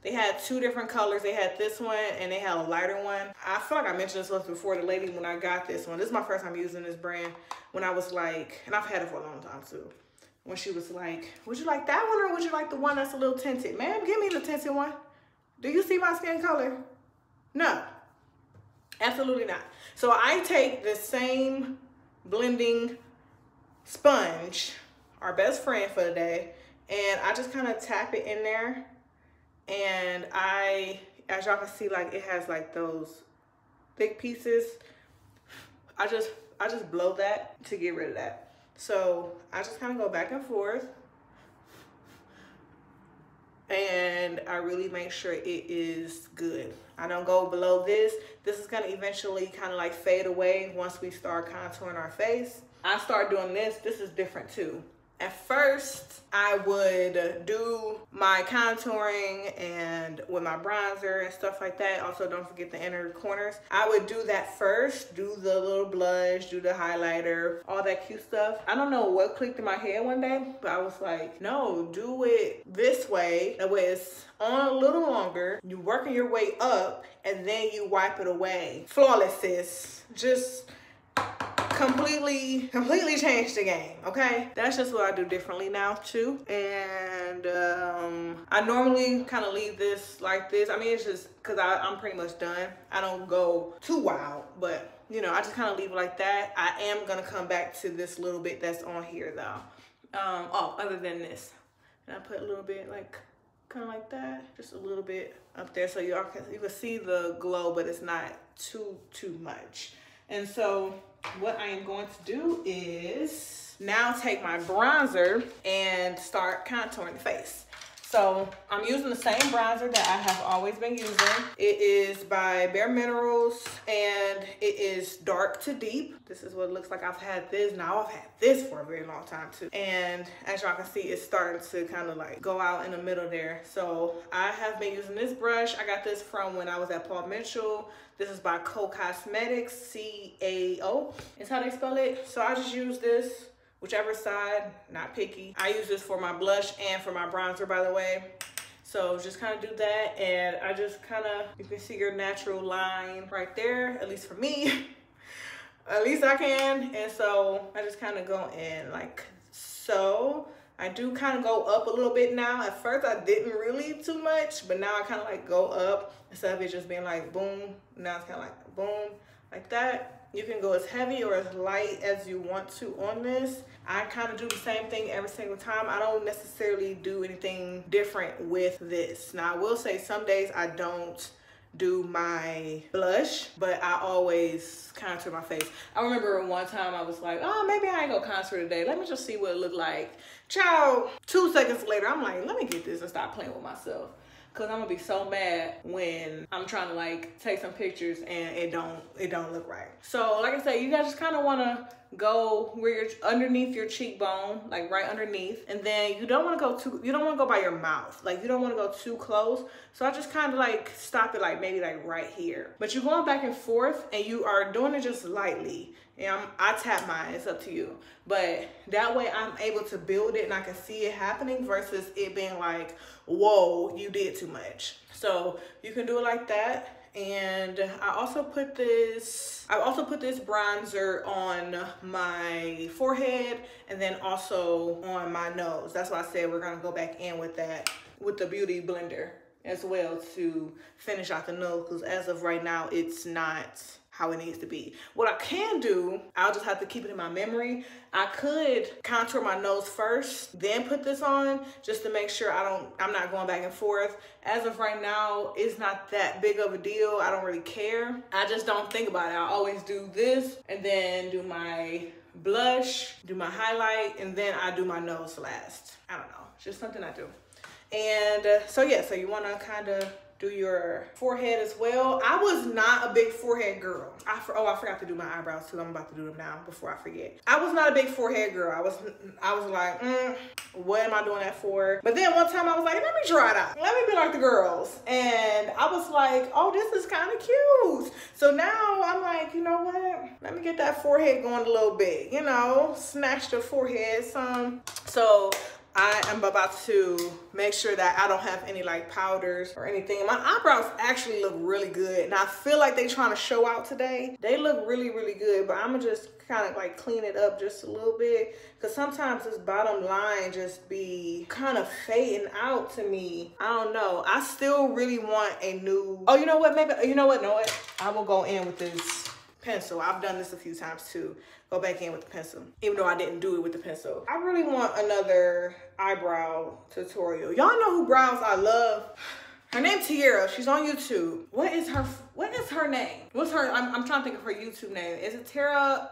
They had 2 different colors. They had this one and they had a lighter one. I feel like I mentioned this once before, the lady when I got this one. This is my first time using this brand. When I was like, and I've had it for a long time too. When she was like, would you like that one or would you like the one that's a little tinted? Ma'am, give me the tinted one. Do you see my skin color? No, absolutely not. So I take the same blending sponge, our best friend for the day, and I just kind of tap it in there. And as y'all can see, like it has like those thick pieces. I just blow that to get rid of that. So I just kind of go back and forth. And I really make sure it is good. I don't go below this. This is gonna eventually kind of like fade away once we start contouring our face. I start doing this. This is different too. At first, I would do my contouring and with my bronzer and stuff like that. Also, don't forget the inner corners. I would do that first, do the little blush, do the highlighter, all that cute stuff. I don't know what clicked in my head one day, but I was like, no, do it this way. That way it's on a little longer. You working your way up and then you wipe it away. Flawless, sis. Just completely changed the game. Okay, that's just what I do differently now too. And I normally kind of leave this like this. I mean, it's just because I'm pretty much done. I don't go too wild, but you know, I just kind of leave it like that. I am gonna come back to this little bit that's on here though. Oh, other than this, and I put a little bit like kind of like that, just a little bit up there, so you can see the glow, but it's not too much. And so what I am going to do is now take my bronzer and start contouring the face. So I'm using the same bronzer that I have always been using. It is by Bare Minerals and it is dark to deep. This is what it looks like. I've had this for a very long time too. And as y'all can see, it's starting to kind of like go out in the middle there. So I have been using this brush. I got this from when I was at Paul Mitchell. This is by Co Cosmetics, C-A-O. It's how they spell it. So I just use this. Whichever side, not picky. I use this for my blush and for my bronzer, by the way. So just kind of do that, and I just kind of, you can see your natural line right there, at least for me. At least I can. And so I just kind of go in like so. I do kind of go up a little bit now. At first I didn't really too much, but now I kind of like go up instead of it just being like boom. Now it's kind of like boom, like that. You can go as heavy or as light as you want to on this. I kind of do the same thing every single time. I don't necessarily do anything different with this. Now I will say some days I don't do my blush, but I always contour my face. I remember one time I was like, oh, maybe I ain't gonna contour today. Let me just see what it looked like. Child, 2 seconds later, I'm like, let me get this and stop playing with myself. Cause I'm gonna be so mad when I'm trying to like take some pictures and it don't look right. So like I said, you guys just kind of wanna go where you're underneath your cheekbone, like right underneath, and then you don't wanna go by your mouth. Like you don't wanna go too close. So I just kind of like stop it like maybe like right here. But you're going back and forth and you are doing it just lightly. And I tap mine, it's up to you. But that way I'm able to build it and I can see it happening versus it being like, whoa, you did too much. So you can do it like that. And I also put this bronzer on my forehead and then also on my nose. That's why I said we're gonna go back in with that, with the Beauty Blender as well to finish out the nose, because as of right now, it's not how it needs to be. What I can do, I'll just have to keep it in my memory. I could contour my nose first, then put this on, just to make sure I'm not going back and forth. As of right now, it's not that big of a deal. I don't really care. I just don't think about it. I always do this and then do my blush, do my highlight, and then I do my nose last. I don't know, it's just something I do. And so yeah, so you wanna kind of do your forehead as well. I was not a big forehead girl. I forgot to do my eyebrows too. I'm about to do them now before I forget. I was not a big forehead girl. I was like, what am I doing that for? But then one time I was like, let me try it out. Let me be like the girls. And I was like, oh, this is kind of cute. So now I'm like, you know what? Let me get that forehead going a little bit, you know, snatch the forehead some. So I am about to make sure that I don't have any like powders or anything. My eyebrows actually look really good and I feel like they're trying to show out today. They look really, really good, but I'm gonna just kind of like clean it up just a little bit, because sometimes this bottom line just be kind of fading out to me. I don't know. I still really want a new, oh, you know what, maybe, you know what, I will go in with this pencil. I've done this a few times too. Go back in with the pencil, even though I didn't do it with the pencil. I really want another eyebrow tutorial. Y'all know who brows I love? Her name's Tiara. She's on YouTube. What is her name? What's her, I'm trying to think of her YouTube name. Is it Tiara,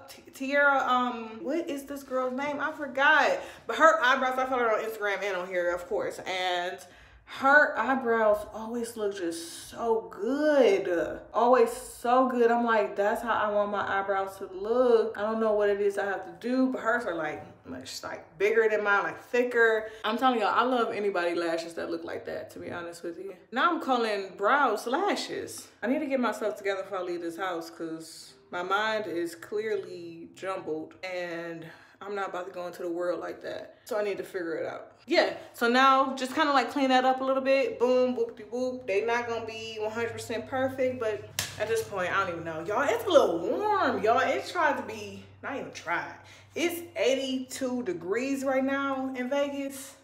what is this girl's name? I forgot. But her eyebrows, I follow her on Instagram and on here, of course. And her eyebrows always look just so good. Always so good. I'm like, that's how I want my eyebrows to look. I don't know what it is I have to do, but hers are like much like bigger than mine, like thicker. I'm telling y'all, I love anybody lashes that look like that, to be honest with you. Now I'm calling brows lashes. I need to get myself together before I leave this house, because my mind is clearly jumbled and I'm not about to go into the world like that. So I need to figure it out. Yeah, so now just kind of like clean that up a little bit. Boom, boop-de-boop. They not gonna be 100% perfect, but at this point, I don't even know. Y'all, it's a little warm, y'all. It's tried to be, not even tried. It's 82 degrees right now in Vegas.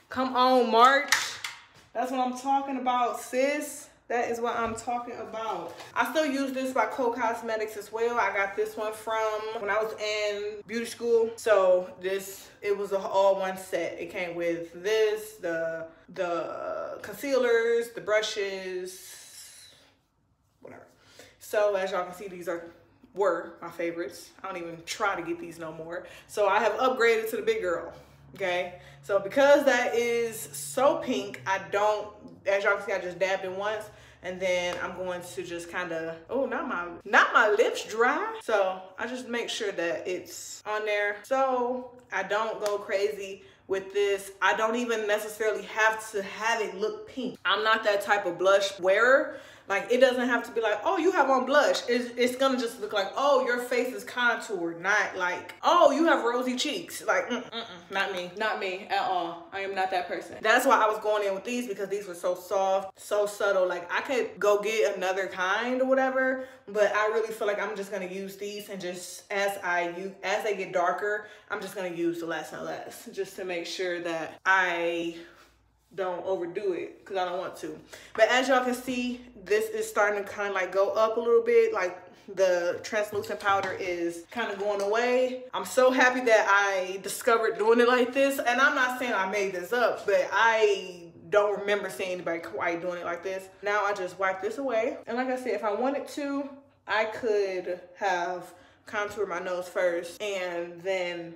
Come on, March. That's what I'm talking about, sis. That is what I'm talking about. I still use this by Co Cosmetics as well. I got this one from when I was in beauty school. So it was all one set. It came with this, the concealers, the brushes, whatever. So as y'all can see, these were my favorites. I don't even try to get these no more. So I have upgraded to the big girl. Okay, so because that is so pink, I don't, as y'all can see, I just dabbed it once, and then I'm going to just kind of, oh, not my lips dry. So I just make sure that it's on there so I don't go crazy with this. I don't even necessarily have to have it look pink. I'm not that type of blush wearer. Like, it doesn't have to be like, oh, you have on blush. It's gonna just look like, oh, your face is contoured, not like, oh, you have rosy cheeks. Like, not me. Not me at all. I am not that person. That's why I was going in with these, because these were so soft, so subtle. Like, I could go get another kind or whatever, but I really feel like I'm just gonna use these, and just as they get darker, I'm just gonna use less and less, just to make sure that I don't overdo it, because I don't want to. But as y'all can see, this is starting to kind of like go up a little bit. Like, the translucent powder is kind of going away. I'm so happy that I discovered doing it like this. And I'm not saying I made this up, but I don't remember seeing anybody quite doing it like this. Now I just wipe this away. And like I said, if I wanted to, I could have contoured my nose first and then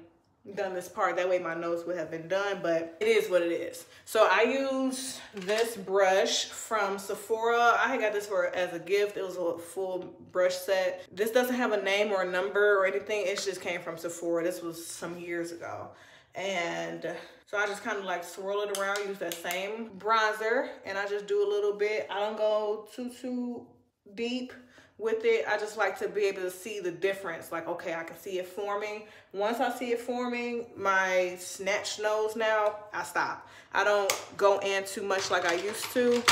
done this part. That way my nose would have been done, but it is what it is. So I use this brush from Sephora. I got this as a gift. It was a full brush set. This doesn't have a name or a number or anything. It just came from Sephora. This was some years ago. And so I just kind of like swirl it around, use that same bronzer, and I just do a little bit. I don't go too deep with it. I just like to be able to see the difference. Like, okay, I can see it forming. Once I see it forming, my snatch nose now, I stop. I don't go in too much like I used to,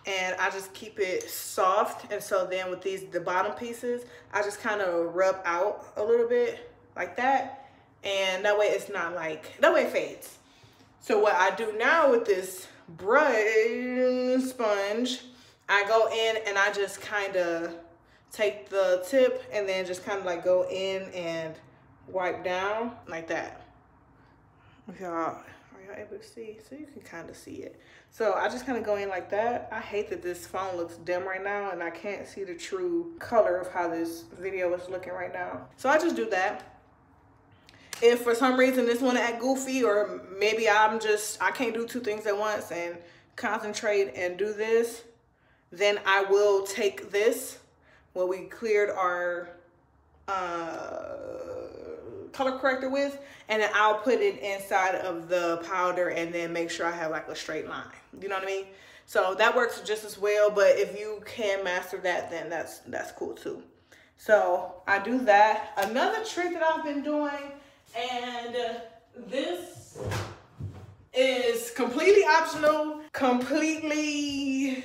and I just keep it soft. And so then with the bottom pieces, I just kind of rub out a little bit like that, and that way it's not like, that way it fades. So what I do now with this brush sponge, I go in and I just kind of take the tip and then just kind of like go in and wipe down like that. Y'all, are y'all able to see? So you can kind of see it. So I just kind of go in like that. I hate that this phone looks dim right now and I can't see the true color of how this video is looking right now. So I just do that. If for some reason this one act goofy, or maybe I can't do two things at once and concentrate and do this, then I will take this, what we cleared our color corrector with, and then I'll put it inside of the powder and then make sure I have like a straight line. You know what I mean? So that works just as well, but if you can master that, then that's cool too. So I do that. Another trick that I've been doing, and this is completely optional, completely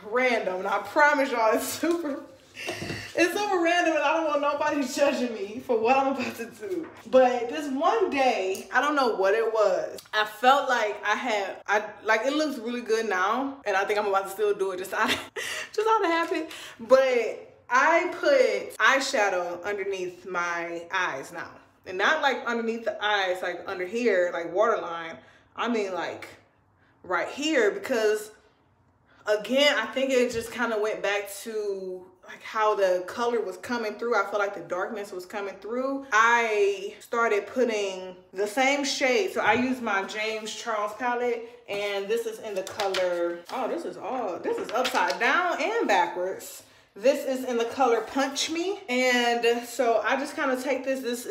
random, and I promise y'all it's super random, and I don't want nobody judging me for what I'm about to do. But this one day, I don't know what it was, I felt like like it looks really good now, and I think I'm about to still do it just out of habit. But I put eyeshadow underneath my eyes now, and not like underneath the eyes, like under here, like waterline. I mean like right here, because again, I think it just kind of went back to like how the color was coming through. I felt like the darkness was coming through. I started putting the same shade. So I used my James Charles palette, and this is in the color, oh, this is upside down and backwards. This is in the color Punch Me. And so I just kind of take this. This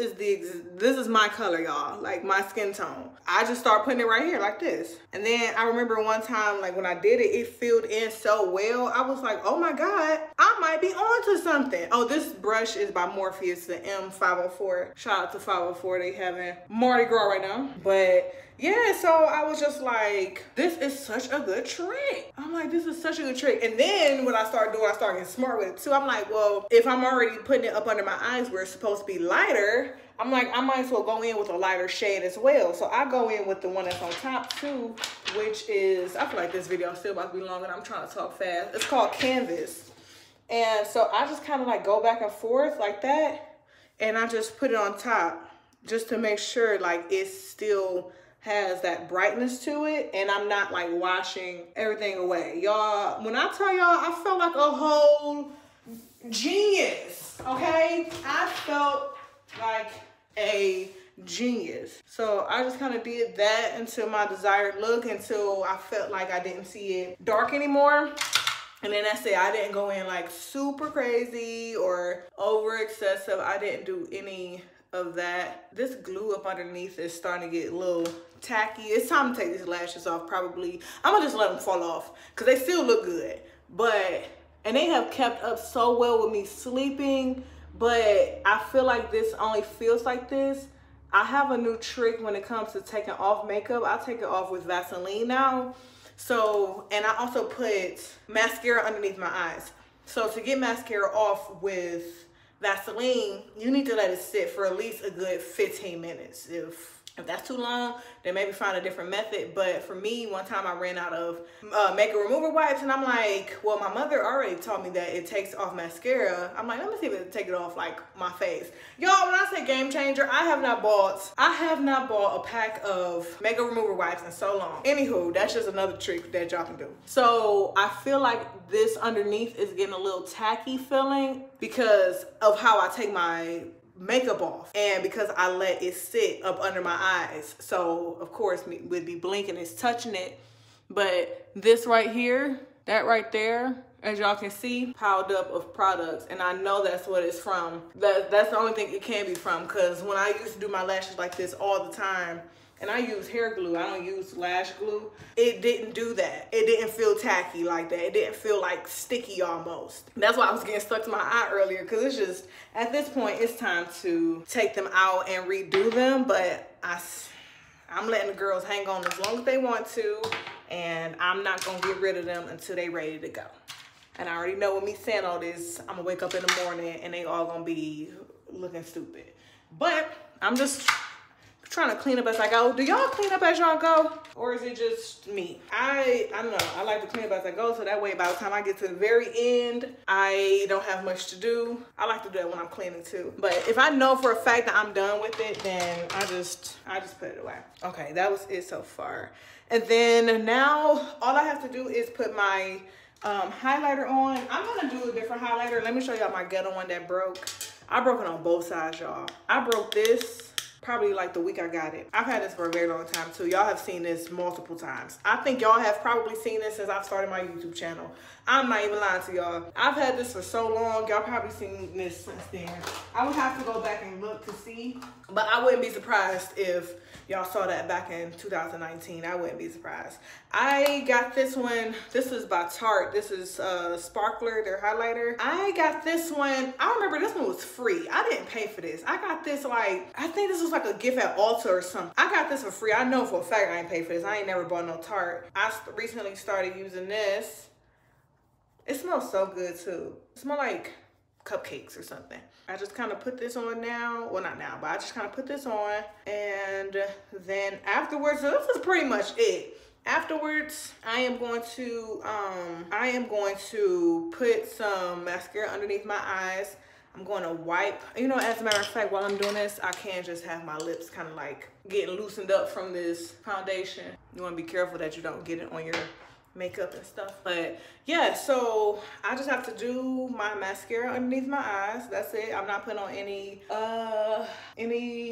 is my color, y'all, like my skin tone. I just start putting it right here like this. And then I remember one time, like when I did it, it filled in so well. I was like, oh my God, I might be onto something. Oh, this brush is by Morphe, the M504. Shout out to 504, they having Mardi Gras right now. But yeah, so I was just like, this is such a good trick. I'm like, this is such a good trick. And then what I started doing, I started getting smart with it too. I'm like, well, if I'm already putting it up under my eyes where it's supposed to be lighter, I'm like, I might as well go in with a lighter shade as well. So I go in with the one that's on top too, which is, I feel like this video is still about to be long and I'm trying to talk fast. It's called Canvas. And so I just kind of like go back and forth like that. And I just put it on top just to make sure like it still has that brightness to it and I'm not like washing everything away. Y'all, when I tell y'all, I felt like a whole genius, okay? I felt like a genius. So I just kind of did that until my desired look, until I felt like I didn't see it dark anymore. And then that's it. I didn't go in like super crazy or over excessive. I didn't do any of that. This glue up underneath is starting to get a little tacky. It's time to take these lashes off probably. I'm gonna just let them fall off because they still look good. And they have kept up so well with me sleeping, but I feel like this only feels like this. I have a new trick when it comes to taking off makeup. I take it off with Vaseline now. So, and I also put mascara underneath my eyes. So to get mascara off with Vaseline, you need to let it sit for at least a good 15 minutes. If that's too long, then maybe find a different method. But for me, one time I ran out of makeup remover wipes and I'm like, well, my mother already taught me that it takes off mascara. I'm like, let me see if it take it off like my face. Y'all, when I say game changer, I have not bought a pack of makeup remover wipes in so long. Anywho, that's just another trick that y'all can do. So I feel like this underneath is getting a little tacky feeling because of how I take my makeup off and because I let it sit up under my eyes. So of course with me blinking it's touching it, but this right here, that right there, as y'all can see, piled up of products, and I know that's what it's from. That's the only thing it can be from, because when I used to do my lashes like this all the time and I use hair glue, I don't use lash glue, it didn't do that. It didn't feel tacky like that. It didn't feel like sticky almost. That's why I was getting stuck to my eye earlier, because it's just, at this point, it's time to take them out and redo them, but I'm letting the girls hang on as long as they want to, and I'm not gonna get rid of them until they ready to go. And I already know with me saying all this, I'm gonna wake up in the morning and they all gonna be looking stupid. But I'm just trying to clean up as I go. Do y'all clean up as y'all go? Or is it just me? I don't know. I like to clean up as I go, so that way by the time I get to the very end, I don't have much to do. I like to do that when I'm cleaning too. But if I know for a fact that I'm done with it, then I just put it away. Okay, that was it so far. And then now all I have to do is put my highlighter on. I'm gonna do a different highlighter. Let me show y'all my ghetto one that broke. I broke it on both sides, y'all. I broke this probably like the week I got it. I've had this for a very long time too. Y'all have seen this multiple times. I think y'all have probably seen this since I've started my YouTube channel. I'm not even lying to y'all. I've had this for so long. Y'all probably seen this since then. I would have to go back and look to see, but I wouldn't be surprised if y'all saw that back in 2019. I wouldn't be surprised. I got this one. This is by Tarte. This is Sparkler, their highlighter. I got this one. I remember this one was free. I didn't pay for this. I got this like, I think this was like a gift at Ulta or something. I got this for free. I know for a fact I ain't paid for this. I ain't never bought no Tarte. I recently started using this. It smells so good too. It smells like cupcakes or something. I just kind of put this on now. Well, not now, but I just kind of put this on. And then afterwards, so this is pretty much it. Afterwards, I am going to put some mascara underneath my eyes. I'm going to wipe. You know, as a matter of fact, while I'm doing this, I can't just have my lips kind of like getting loosened up from this foundation. You want to be careful that you don't get it on your makeup and stuff. But yeah, so I just have to do my mascara underneath my eyes. That's it. I'm not putting on any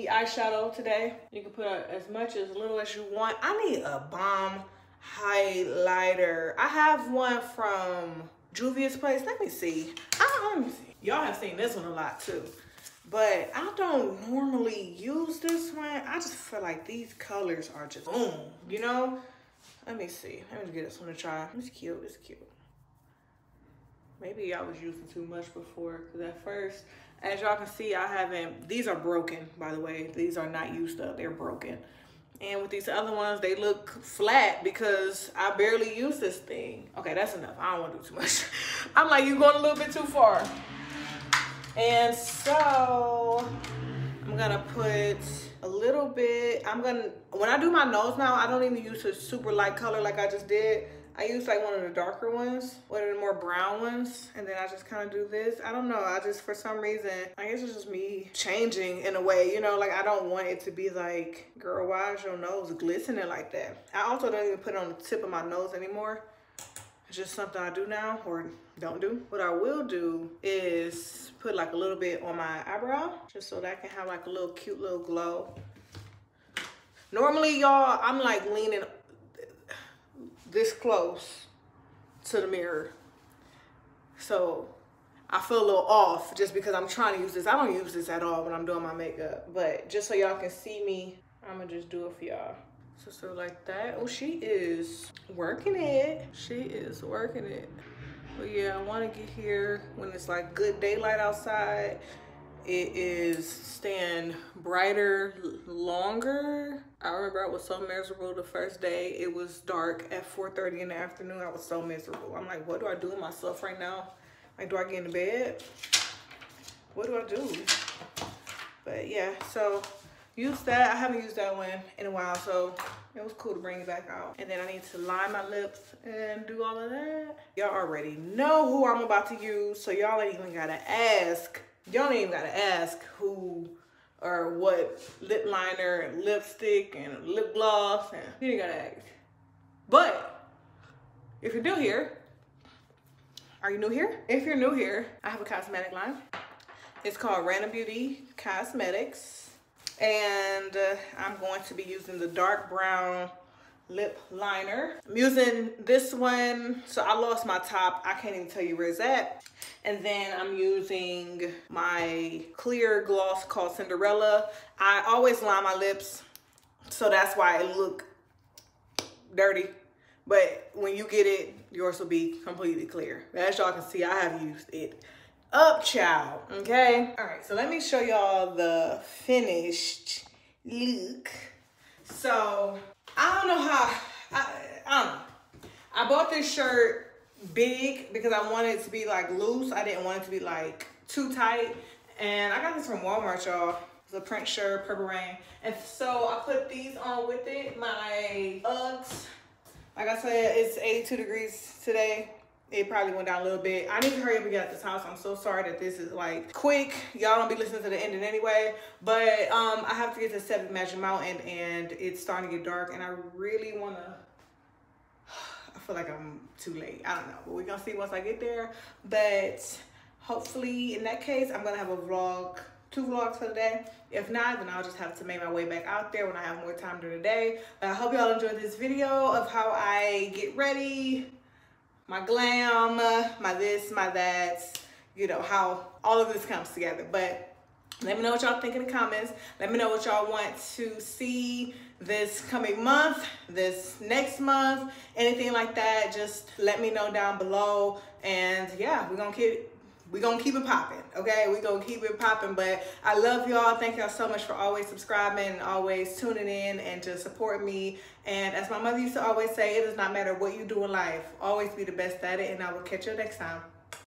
eyeshadow today. You can put as much as little as you want. I need a bomb highlighter. I have one from Juvia's Place. Let me see. Let me see. Y'all have seen this one a lot too, but I don't normally use this one. I just feel like these colors are just boom, you know? Let me see. Let me get this one to try. It's cute. It's cute. Maybe I was using too much before, because at first, as y'all can see, I haven't. These are broken, by the way. These are not used up. They're broken. And with these other ones, they look flat because I barely use this thing. Okay, that's enough. I don't want to do too much. I'm like, you're going a little bit too far. And so I'm I'm gonna put a little bit. When I do my nose now, I don't even use a super light color like I just did. I use like one of the darker ones, one of the more brown ones, and then I just kind of do this. I don't know, I just, for some reason, I guess it's just me changing in a way, you know, like I don't want it to be like, girl, why is your nose glistening like that? I also don't even put it on the tip of my nose anymore. It's just something I do now, or don't do. What I will do is put like a little bit on my eyebrow, just so that I can have like a little cute little glow. Normally, y'all, I'm like leaning this close to the mirror, so I feel a little off just because I'm trying to use this. I don't use this at all when I'm doing my makeup, but just so y'all can see me, I'm gonna just do it for y'all. So like that. Oh, she is working it. She is working it. But yeah, I want to get here when it's like good daylight outside. It is staying brighter longer. I remember I was so miserable the first day. It was dark at 4:30 in the afternoon. I was so miserable. I'm like, what do I do with myself right now? Like, do I get into bed? What do I do? But yeah, so use that. I haven't used that one in a while, so it was cool to bring it back out. And then I need to line my lips and do all of that. Y'all already know who I'm about to use, so y'all ain't even gotta ask. Y'all ain't even gotta ask who or what lip liner and lipstick and lip gloss, and you ain't gotta ask. But if you're new here, are you new here? If you're new here, I have a cosmetic line. It's called Rana Beauty Cosmetics. And I'm going to be using the dark brown lip liner. I'm using this one. So I lost my top. I can't even tell you where it's at. And then I'm using my clear gloss called Cinderella. I always line my lips, so that's why it look dirty. But when you get it, yours will be completely clear. As y'all can see, I have used it up, child. Okay, all right, so let me show y'all the finished look. So I don't know how, I don't know. I bought this shirt big because I wanted it to be like loose. I didn't want it to be like too tight. And I got this from Walmart, y'all. It's a print shirt, Purple Rain. And so I put these on with it. My Uggs. Like I said, it's 82 degrees today. It probably went down a little bit. I need to hurry up and get out this house. I'm so sorry that this is like quick. Y'all don't be listening to the ending anyway. But I have to get to 7 Magic Mountain and it's starting to get dark. And I really want to, I feel like I'm too late. I don't know. But we're going to see once I get there. But hopefully in that case, I'm going to have a vlog, 2 vlogs for the day. If not, then I'll just have to make my way back out there when I have more time during the day. But I hope y'all enjoyed this video of how I get ready. My glam, my this, my that, you know, how all of this comes together. But let me know what y'all think in the comments. Let me know what y'all want to see this coming month, this next month, anything like that. Just let me know down below. And yeah, we're gonna keep it popping, okay? We're gonna keep it popping. But I love y'all. Thank y'all so much for always subscribing and always tuning in and to support me. And as my mother used to always say, it does not matter what you do in life. Always be the best at it, and I will catch you next time.